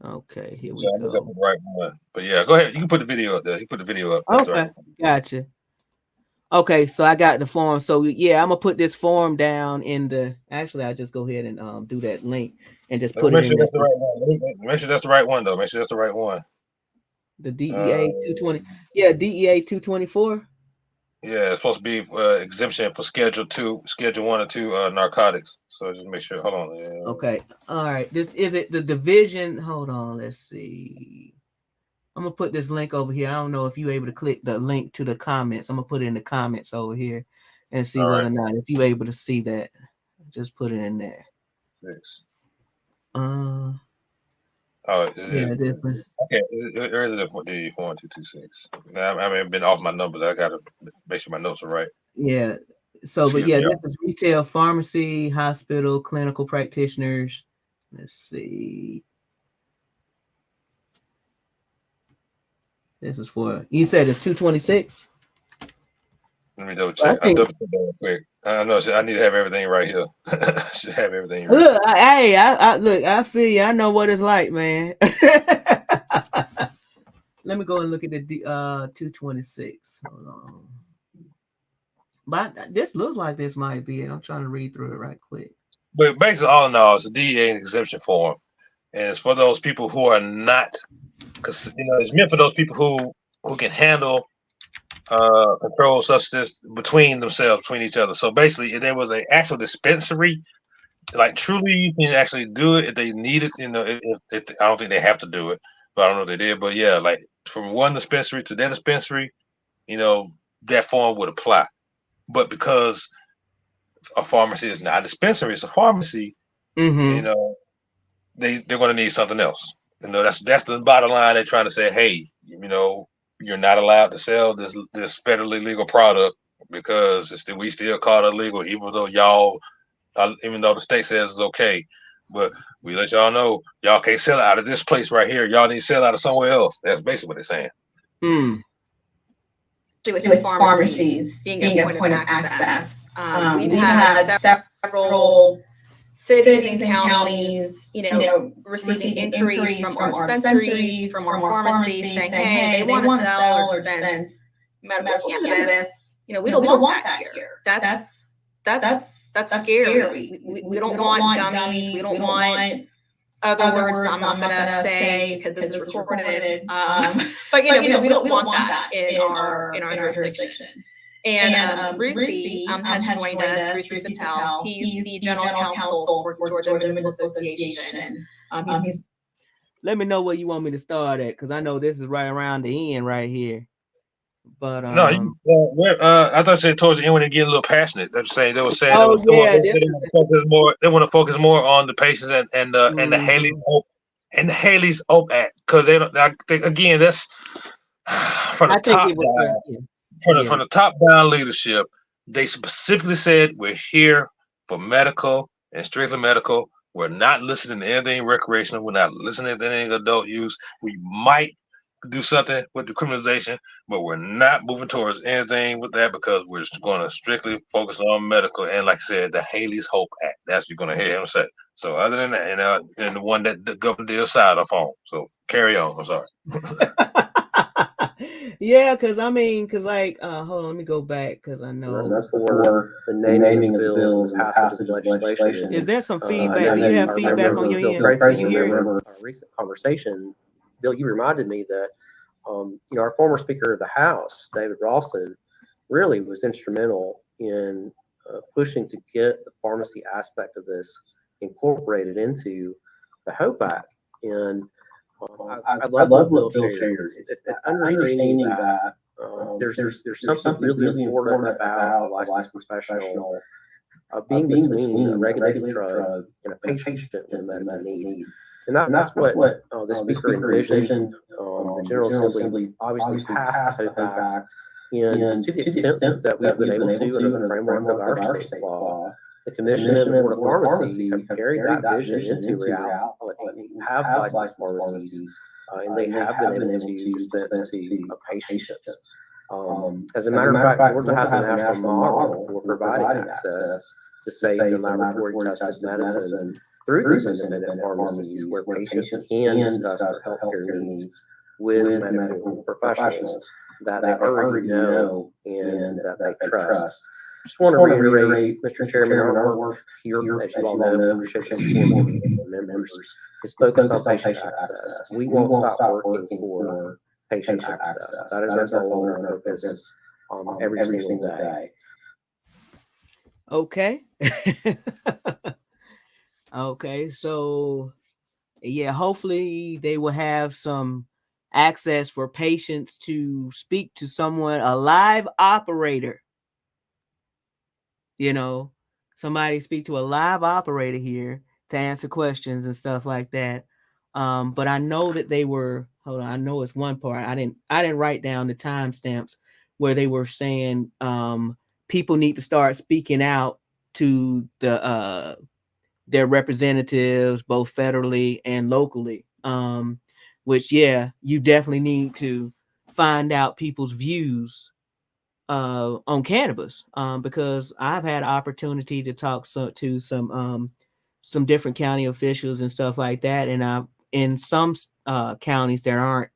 Okay, here we go. The right one. But yeah, go ahead. You can put the video up there. You put the video up. Okay, right. Gotcha. Okay, so I got the form. So yeah, I'm gonna put this form down in the. Actually, I'll just go ahead and do that link and just put it in. That's the right one. Make sure that's the right one, though. Make sure that's the right one. The DEA 220. Yeah, DEA 224. Yeah, it's supposed to be exemption for Schedule 1 or 2 narcotics. So just make sure. Hold on. Yeah. Okay. All right. This is it. The division. Hold on. Let's see. I'm gonna put this link over here. I don't know if you're able to click the link to the comments. I'm gonna put it in the comments over here and see whether or not if you're able to see that. Just put it in there. 6. Yeah, definitely. Okay, there is a 4226. I mean, I've been off my numbers. I gotta make sure my notes are right. Yeah. So, but yeah, this is retail, pharmacy, hospital, clinical practitioners. Let's see. This is for, you said it's 226? Let me double check. I'll double check that real quick. I know I need to have everything right here. I should have everything right. Look, I feel you. I know what it's like, man. Let me go and look at the 226. Hold on. But this looks like this might be it. I'm trying to read through it right quick. But basically, all in all, it's a DEA exemption form. And it's for those people who are not, because it's meant for those people who can handle control substance between themselves, between each other. So basically, if there was an actual dispensary, like truly you can actually do it if they need it. If I don't think they have to do it, but I don't know if they did. But yeah, like from one dispensary to that dispensary, that form would apply. But because a pharmacy is not a dispensary, it's a pharmacy, they're going to need something else. That's the bottom line. They're trying to say, hey, you're not allowed to sell this federally legal product because we still call it illegal, even though the state says it's okay. But we let y'all know y'all can't sell it out of this place right here. Y'all need to sell it out of somewhere else. That's basically what they're saying. With pharmacies being a point of access. We've had several cities and counties, receiving inquiries from our dispensaries, from our pharmacies saying, hey, they want to sell or dispense medical cannabis. We don't want that here. That's scary. We don't want gummies. We don't want other words I'm not gonna say because this is recorded. But we don't want that in our jurisdiction. And Rusi has joined us, Rusi Patel. He's the general counsel for the Georgia Women's Association. He's Let me know where you want me to start at, because I know this is right around the end right here. But No, I thought you said towards the end when they get a little passionate. They're saying they were saying Oh, yeah, they want to focus more on the patients and the Haley's Hope Act, because they don't. I think again that's from the top down, from the top down leadership. They specifically said we're here for medical and strictly medical. We're not listening to anything recreational. We're not listening to anything adult use. We might do something with the criminalization, but we're not moving towards anything with that because we're going to strictly focus on medical. And like I said, the Haley's Hope Act, that's what you're going to hear him say. So other than that, and the one that the governor did side off on. So carry on. I'm sorry. Yeah, because like, hold on, let me go back because I know that's for the naming of the bill and passage of legislation. Is there some feedback? Do you have feedback on your end? Do you hear remember our recent conversation? Bill, you reminded me that our former Speaker of the House, David Rawson, really was instrumental in pushing to get the pharmacy aspect of this incorporated into the HOPE Act. And I love what Bill shared. It's understanding that there's something really important about a licensed professional being between a regulated drug and a patient with medical need. And that's what the Speaker envisioned. The General Assembly obviously passed the HOPE Act, and to the extent that we've been able to, under the framework of our state law, the Commission and the Board of Pharmacy have carried that vision into reality. Have licensed pharmacies, and they have been able to dispense to patients. As a matter of fact, Georgia has a national model for providing access to safe and laboratory-tested medicine through these independent pharmacies, where patients can discuss their healthcare needs with medical professionals that they already know and that they trust. Just want to reiterate, Mr. Chairman, our work here, as you all know, members, is focused on patient access. We won't stop working for patient access. That is our goal and our focus every single day. Okay. Okay, so yeah, hopefully they will have some access for patients to speak to someone, a live operator. Somebody speak to a live operator here to answer questions and stuff like that. But I know that they were, hold on, I know it's one part. I didn't write down the timestamps where they were saying people need to start speaking out to their representatives, both federally and locally. Which, yeah, you definitely need to find out people's views on cannabis, because I've had opportunity to talk to some different county officials and stuff like that, and in some counties that aren't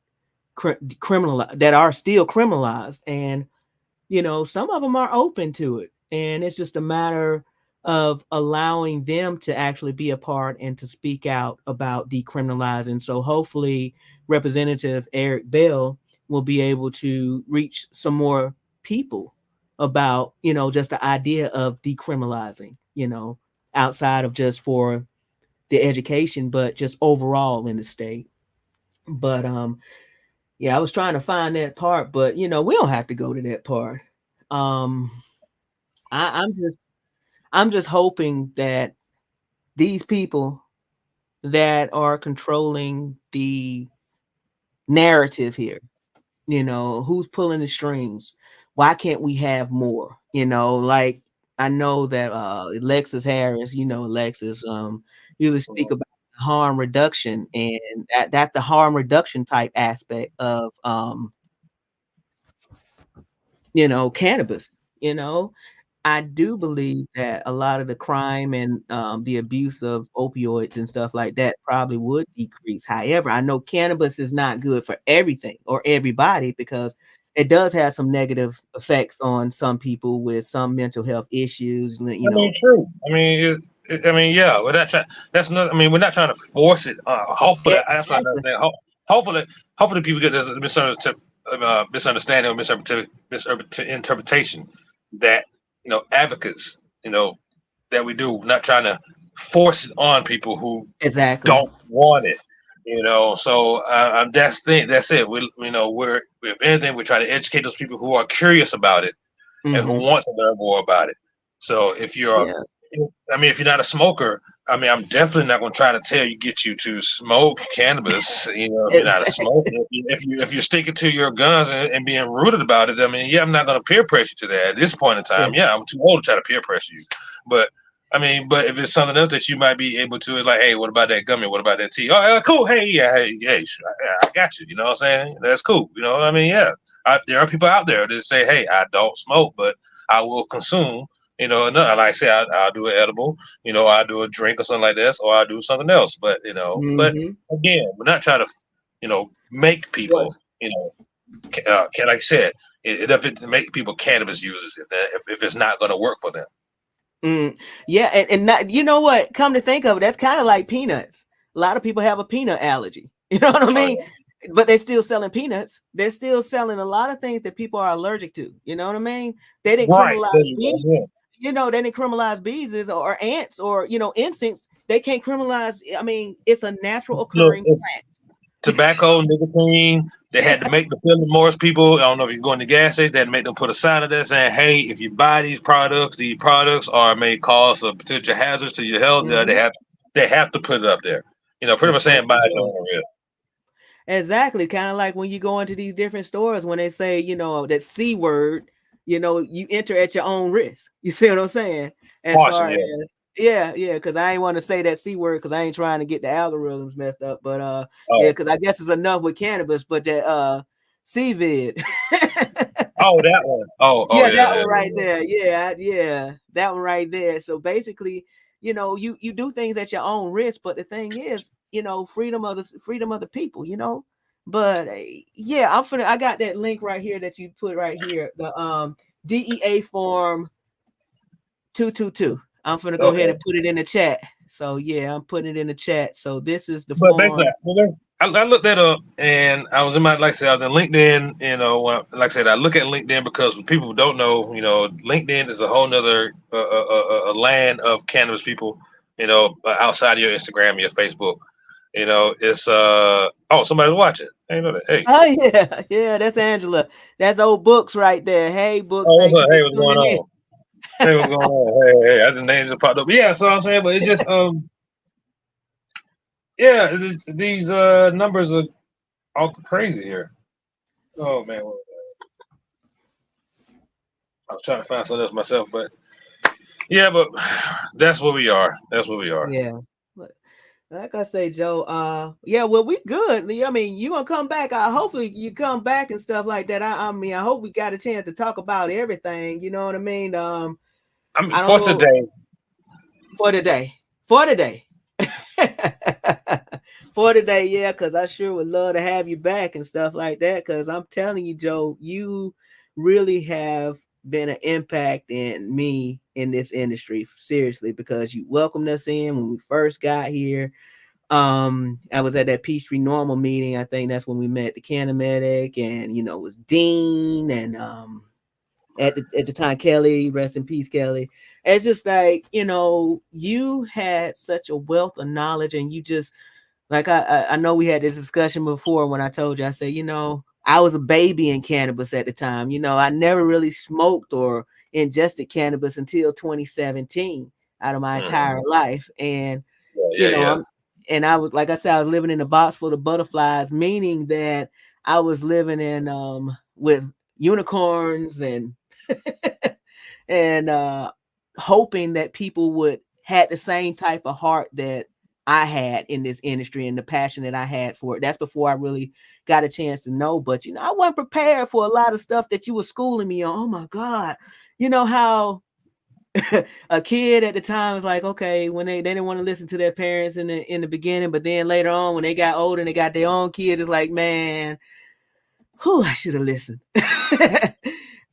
that are still criminalized, and some of them are open to it, and it's just a matter of allowing them to actually be a part and to speak out about decriminalizing. So hopefully Representative Eric Bell will be able to reach some more people about, just the idea of decriminalizing, outside of just for the education, but just overall in the state. But yeah, I was trying to find that part, but we don't have to go to that part. I'm just hoping that these people that are controlling the narrative here, who's pulling the strings? Why can't we have more? Like, I know that Alexis Harris, Alexis usually speak about harm reduction, and that's the harm reduction type aspect of cannabis. I do believe that a lot of the crime and the abuse of opioids and stuff like that probably would decrease. However, I know cannabis is not good for everything or everybody, because it does have some negative effects on some people with some mental health issues. True. Yeah. We're not trying. That's not. We're not trying to force it. Hopefully, Exactly. that's what I'm saying. Hopefully, people get this misunderstood. misunderstanding or misinterpretation that, advocates, that we do, not trying to force it on people who Exactly. don't want it. So that's it. We're if anything, we try to educate those people who are curious about it and who want to learn more about it. So if you're not a smoker, I'm definitely not going to try to get you to smoke cannabis. If you're not a smoker, if you're sticking to your guns and being rooted about it, I'm not going to peer pressure you to that at this point in time. Yeah, I'm too old to try to peer pressure you. But if it's something else that you might be able to, it's like, hey, what about that gummy? What about that tea? Oh, cool. Hey, I got you. You know what I'm saying? That's cool. There are people out there that say, hey, I don't smoke, but I will consume. Like I say, I'll do an edible. I'll do a drink or something like this, or I'll do something else. But but again, we're not trying to make people. Like I said, it doesn't make people cannabis users if it's not going to work for them. Yeah, and not, you know what? Come to think of it, that's kind of like peanuts. A lot of people have a peanut allergy. You know what I mean? But they're still selling peanuts. They're still selling a lot of things that people are allergic to. You know what I mean? They didn't criminalize bees. They didn't criminalize bees or ants or insects. They can't criminalize. It's a natural occurring plant. Tobacco, nicotine. They had to make the Philip Morris people. I don't know if you go in the gas station. They had to make them put a sign up there saying, "Hey, if you buy these products are may cause a potential hazards to your health." They have to put it up there. Pretty much saying buy it. Exactly, kind of like when you go into these different stores when they say, that C word, you enter at your own risk. You see what I'm saying? Because I ain't want to say that C word because I ain't trying to get the algorithms messed up. But because I guess it's enough with cannabis, but that CVID. That one. That one right there. Yeah, that one right there. So basically, you do things at your own risk, but the thing is, freedom of the people, But I got that link right here that you put right here, the DEA form 222. I'm gonna go ahead and put it in the chat. So I'm putting it in the chat. So this is the form. I looked that up and I was in I was in LinkedIn, like I said, I look at LinkedIn because people who don't know, LinkedIn is a whole nother a land of cannabis people, outside of your Instagram and your Facebook. It's somebody's watching. I didn't know that. Hey. Oh yeah, that's Angela. That's old Books right there. Hey Books, thank you. Hey, what's going on? Hey, what's going on? Hey, that's the name just popped up. Yeah, so I'm saying, but it's just these numbers are all crazy here. Oh man, I was trying to find something else myself, but that's where we are. That's where we are. Yeah. Like I say, Joe, well, we good. You gonna come back. Hopefully you come back and stuff like that. I hope we got a chance to talk about everything. You know what I mean? For today. For today, yeah, because I sure would love to have you back and stuff like that. Because I'm telling you, Joe, you really have been an impact in me in this industry, seriously, because you welcomed us in when we first got here. I was at that Peachtree Normal meeting. I think that's when we met the Cannamedic, and it was Dean and at the time Kelly, rest in peace, Kelly. It's just like, you had such a wealth of knowledge, and you just like I know we had this discussion before when I told you, I said, I was a baby in cannabis at the time. I never really smoked or ingested cannabis until 2017 out of my entire life. And and I was, like I said, I was living in a box full of butterflies, meaning that I was living in with unicorns and and hoping that people would had the same type of heart that I had in this industry and the passion that I had for it. That's before I really got a chance to know. But I wasn't prepared for a lot of stuff that you were schooling me on. Oh my God. How a kid at the time was like, okay, when they didn't want to listen to their parents in the beginning, but then later on when they got older and they got their own kids, it's like, man, I should have listened.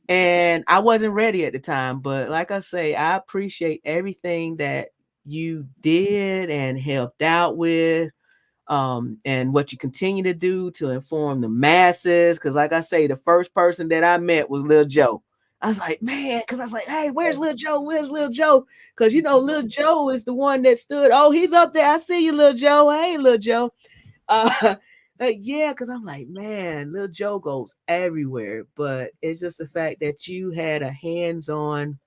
And I wasn't ready at the time, but like I say, I appreciate everything that you did and helped out with. and what you continue to do to inform the masses. Because like I say, the first person that I met was Lil Joe. I was like, man, because I was like, hey, where's Lil Joe? Where's Lil Joe? Because, you know, Lil Joe is the one that stood. Oh, he's up there. I see you, Lil Joe. Hey, Lil Joe. Yeah, because I'm like, man, Lil Joe goes everywhere. But it's just the fact that you had a hands-on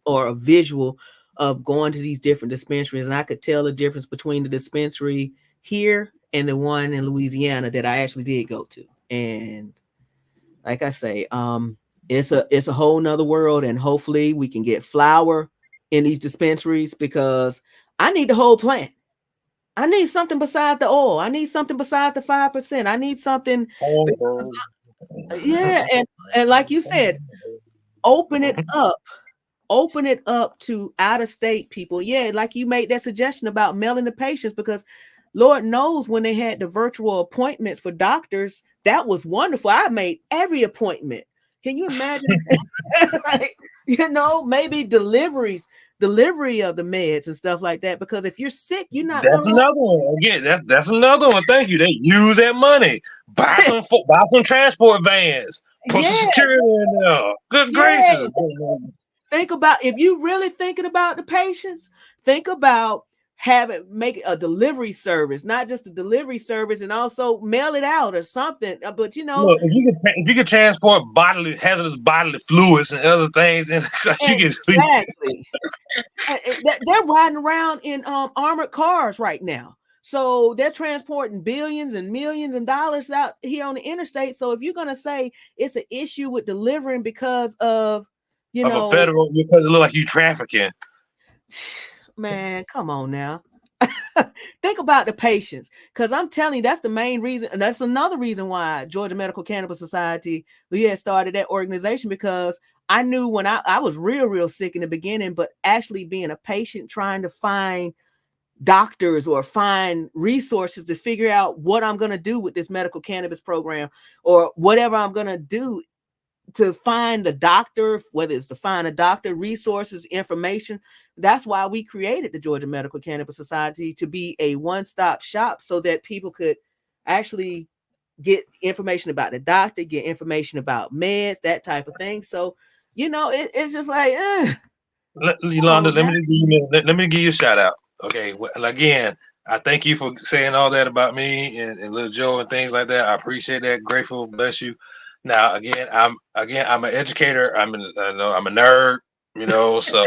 or a visual of going to these different dispensaries. And I could tell the difference between the dispensary here and the one in Louisiana that I actually did go to. And like I say, it's a whole nother world, and hopefully we can get flower in these dispensaries, because I need the whole plant. I need something besides the oil. I need something besides the 5%. I need something. Yeah, and like you said, open it up to out-of-state people. Yeah, like you made that suggestion about mailing the patients, because Lord knows when they had the virtual appointments for doctors, that was wonderful. I made every appointment. Can you imagine? Like, you know, maybe delivery of the meds and stuff like that. Because if you're sick, you're not. That's another one. Again, that's another one. Thank you. They use that money. Buy some transport vans. Put some security in there. Good gracious. Think about, if you really thinking about the patients, think about make a delivery service, not just a delivery service, and also mail it out or something. But you know, look, if you could transport hazardous bodily fluids and other things, and exactly, they're riding around in armored cars right now. So they're transporting billions and millions of dollars out here on the interstate. So if you're gonna say it's an issue with delivering because of a federal, because it look like you trafficking. Man, come on now. Think about the patients, because I'm telling you, that's the main reason, and that's another reason why Georgia Medical Cannabis Society, we had started that organization, because I knew when I was real sick in the beginning, but actually being a patient trying to find doctors or find resources to figure out what I'm going to do with this medical cannabis program, or whatever I'm going to do to find a doctor, whether it's to find a doctor, resources, information. That's why we created the Georgia Medical Cannabis Society, to be a one-stop shop so that people could actually get information about the doctor, get information about meds, that type of thing. So, you know, it's just like, Yolanda, let me give you a shout out. Okay, well, again, I thank you for saying all that about me and Lil Joe and things like that. I appreciate that. Grateful, bless you. Now, I'm an educator. I'm a nerd, you know. So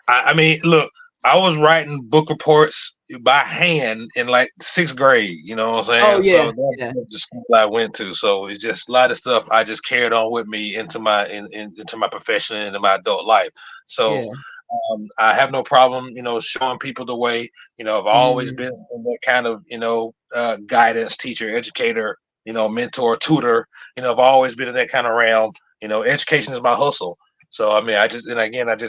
I mean, look, I was writing book reports by hand in like 6th grade. You know what I'm saying? Oh yeah. So that's the school I went to. So it's just a lot of stuff I just carried on with me into my into my profession and into my adult life. So. Yeah. I have no problem, you know, showing people the way. You know, I've always been that kind of, you know, guidance, teacher, educator, you know, mentor, tutor. You know, I've always been in that kind of realm. You know, education is my hustle. So I mean, I just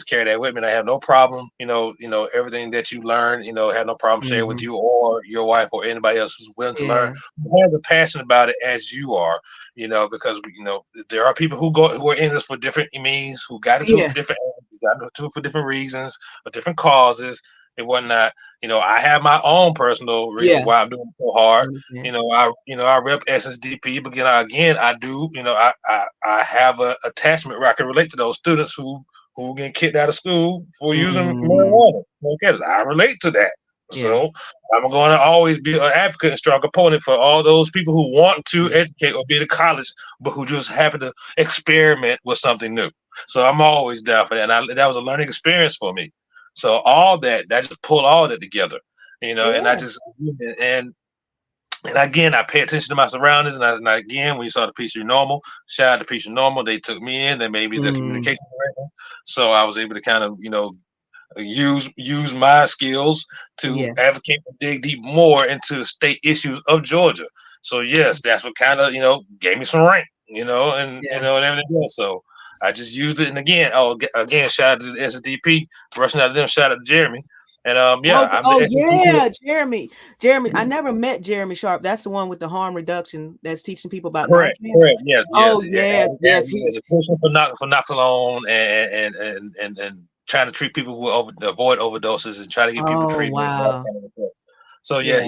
carry that with me. And I have no problem, you know, everything that you learn, you know, have no problem sharing with you or your wife or anybody else who's willing to learn, who has a passion about it as you are, you know, because you know there are people who are in this for different means, who got into it for different. Got into it for different reasons, for different causes and whatnot. You know, I have my own personal reason why I'm doing it so hard. You know, I rep SSDP, but again, I do. You know, I have a attachment where I can relate to those students who get kicked out of school for using marijuana. Okay, I relate to that. So I'm going to always be an advocate and strong opponent for all those people who want to educate or be in college, but who just happen to experiment with something new. So I'm always down for that. And that was a learning experience for me. So all that just pulled all that together, you know, and I just, and again, I pay attention to my surroundings. And again, when you saw the Peachtree Normal, shout out to Peachtree Normal, they took me in, they made me the communication director. So I was able to kind of, you know, use my skills to advocate and dig deep more into state issues of Georgia. So yes, that's what kind of, you know, gave me some rank, you know, and you know, and everything else. So I just used it. And again, shout out to the SSDP, rushing out of them, shout out to Jeremy. And Jeremy. I never met Jeremy Sharp. That's the one with the harm reduction that's teaching people about correct. Yes. Yes. He's pushing for naloxone and trying to treat people who avoid overdoses and try to get people treatment. Wow. So yeah,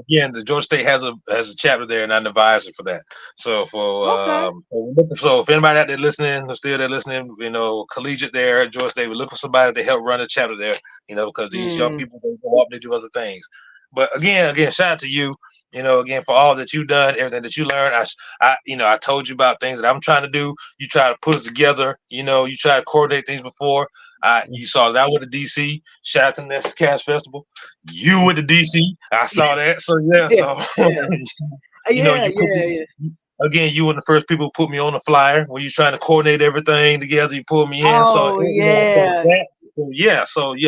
again, the Georgia State has a chapter there, and I'm the advisor for that. So so if anybody out there listening, or still there listening, collegiate there at Georgia State, we're looking for somebody to help run a chapter there. Because these young people, they go up, they do other things. But again, shout out to you. Again, for all that you've done, everything that you learned. I told you about things that I'm trying to do. You try to put us together. You try to coordinate things before. You saw that with the DC. Shout out to the Next Cast Festival. You with the DC. I saw that. So again, you were the first people who put me on the flyer when you're trying to coordinate everything together. You pulled me in. I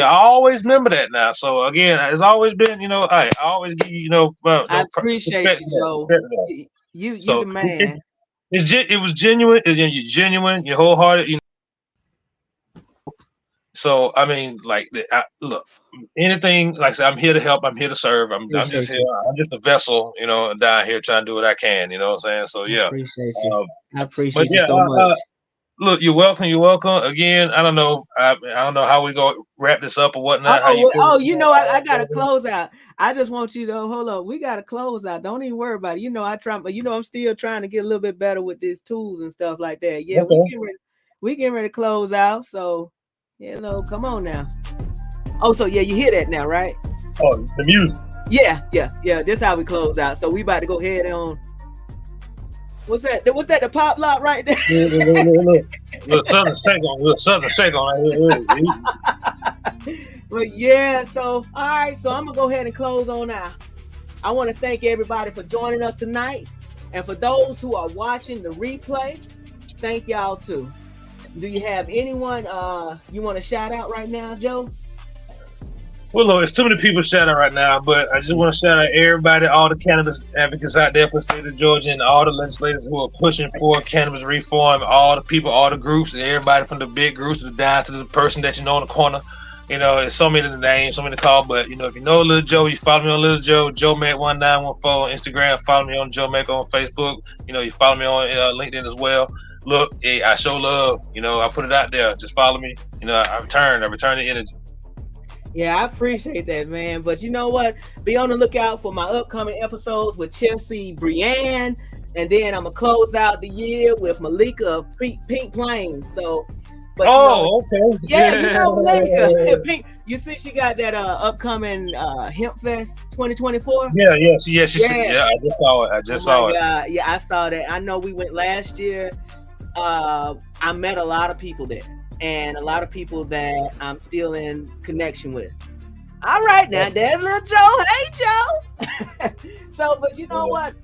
always remember that now. So again, it's always been, I always give you, I appreciate you, Joe. You the man. It was genuine. You're genuine. You're wholehearted. So I mean, look, anything. Like I said, I'm here to help. I'm here to serve. I'm just here. I'm just a vessel, down here trying to do what I can. You know what I'm saying? So yeah, I appreciate you. I appreciate you so much. Look, you're welcome. You're welcome. Again, I don't know. I don't know how we go wrap this up or whatnot. I got to close out. I just want you to hold up. We got to close out. Don't even worry about it. I try, but I'm still trying to get a little bit better with these tools and stuff like that. Yeah, okay. we getting ready to close out. So, come on now. Oh, so yeah, you hear that now, right? Oh, the music. Yeah. This is how we close out. So we about to go ahead on. What's that? The pop lock right there? Little southern shake on it. But yeah, so all right, so I'm gonna go ahead and close on out. I want to thank everybody for joining us tonight, and for those who are watching the replay, thank y'all too. Do you have anyone you want to shout out right now, Joe? Well, look, it's too many people shouting out right now, but I just want to shout out everybody, all the cannabis advocates out there for the state of Georgia, and all the legislators who are pushing for cannabis reform, all the people, all the groups, and everybody from the big groups down to the person that in the corner. It's so many names, so many to call, but if you know Little Joe, you follow me on Little Joe, Joe Mack 1914 on Instagram, follow me on Joe Mack on Facebook, you follow me on LinkedIn as well. Look, hey, I show love, I put it out there, just follow me, I return the energy. Yeah, I appreciate that, man. But you know what? Be on the lookout for my upcoming episodes with Chelsea Brienne. And then I'm going to close out the year with Malika of Pink Plains. So, but okay. Yeah, Malika. Pink, you see she got that upcoming Hemp Fest 2024? Yeah, I just saw it. Yeah, I saw that. I know we went last year. I met a lot of people there. And a lot of people that I'm still in connection with. All right, now there's Little Joe. Hey, Joe. So, but you know what?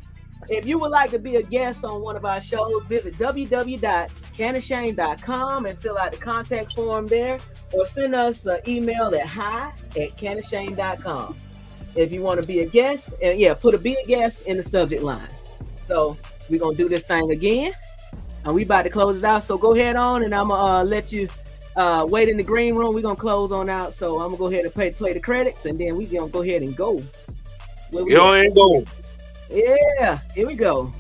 If you would like to be a guest on one of our shows, visit www.CannaShame.com and fill out the contact form there, or send us an email at hi@CannaShame.com. If you want to be a guest, and put a be a guest in the subject line. So we're gonna do this thing again. And we about to close it out, so go ahead on, and I'm gonna let you wait in the green room. We're gonna close on out, so I'm gonna go ahead and play the credits, and then we gonna go ahead and go. Go. Yeah, here we go.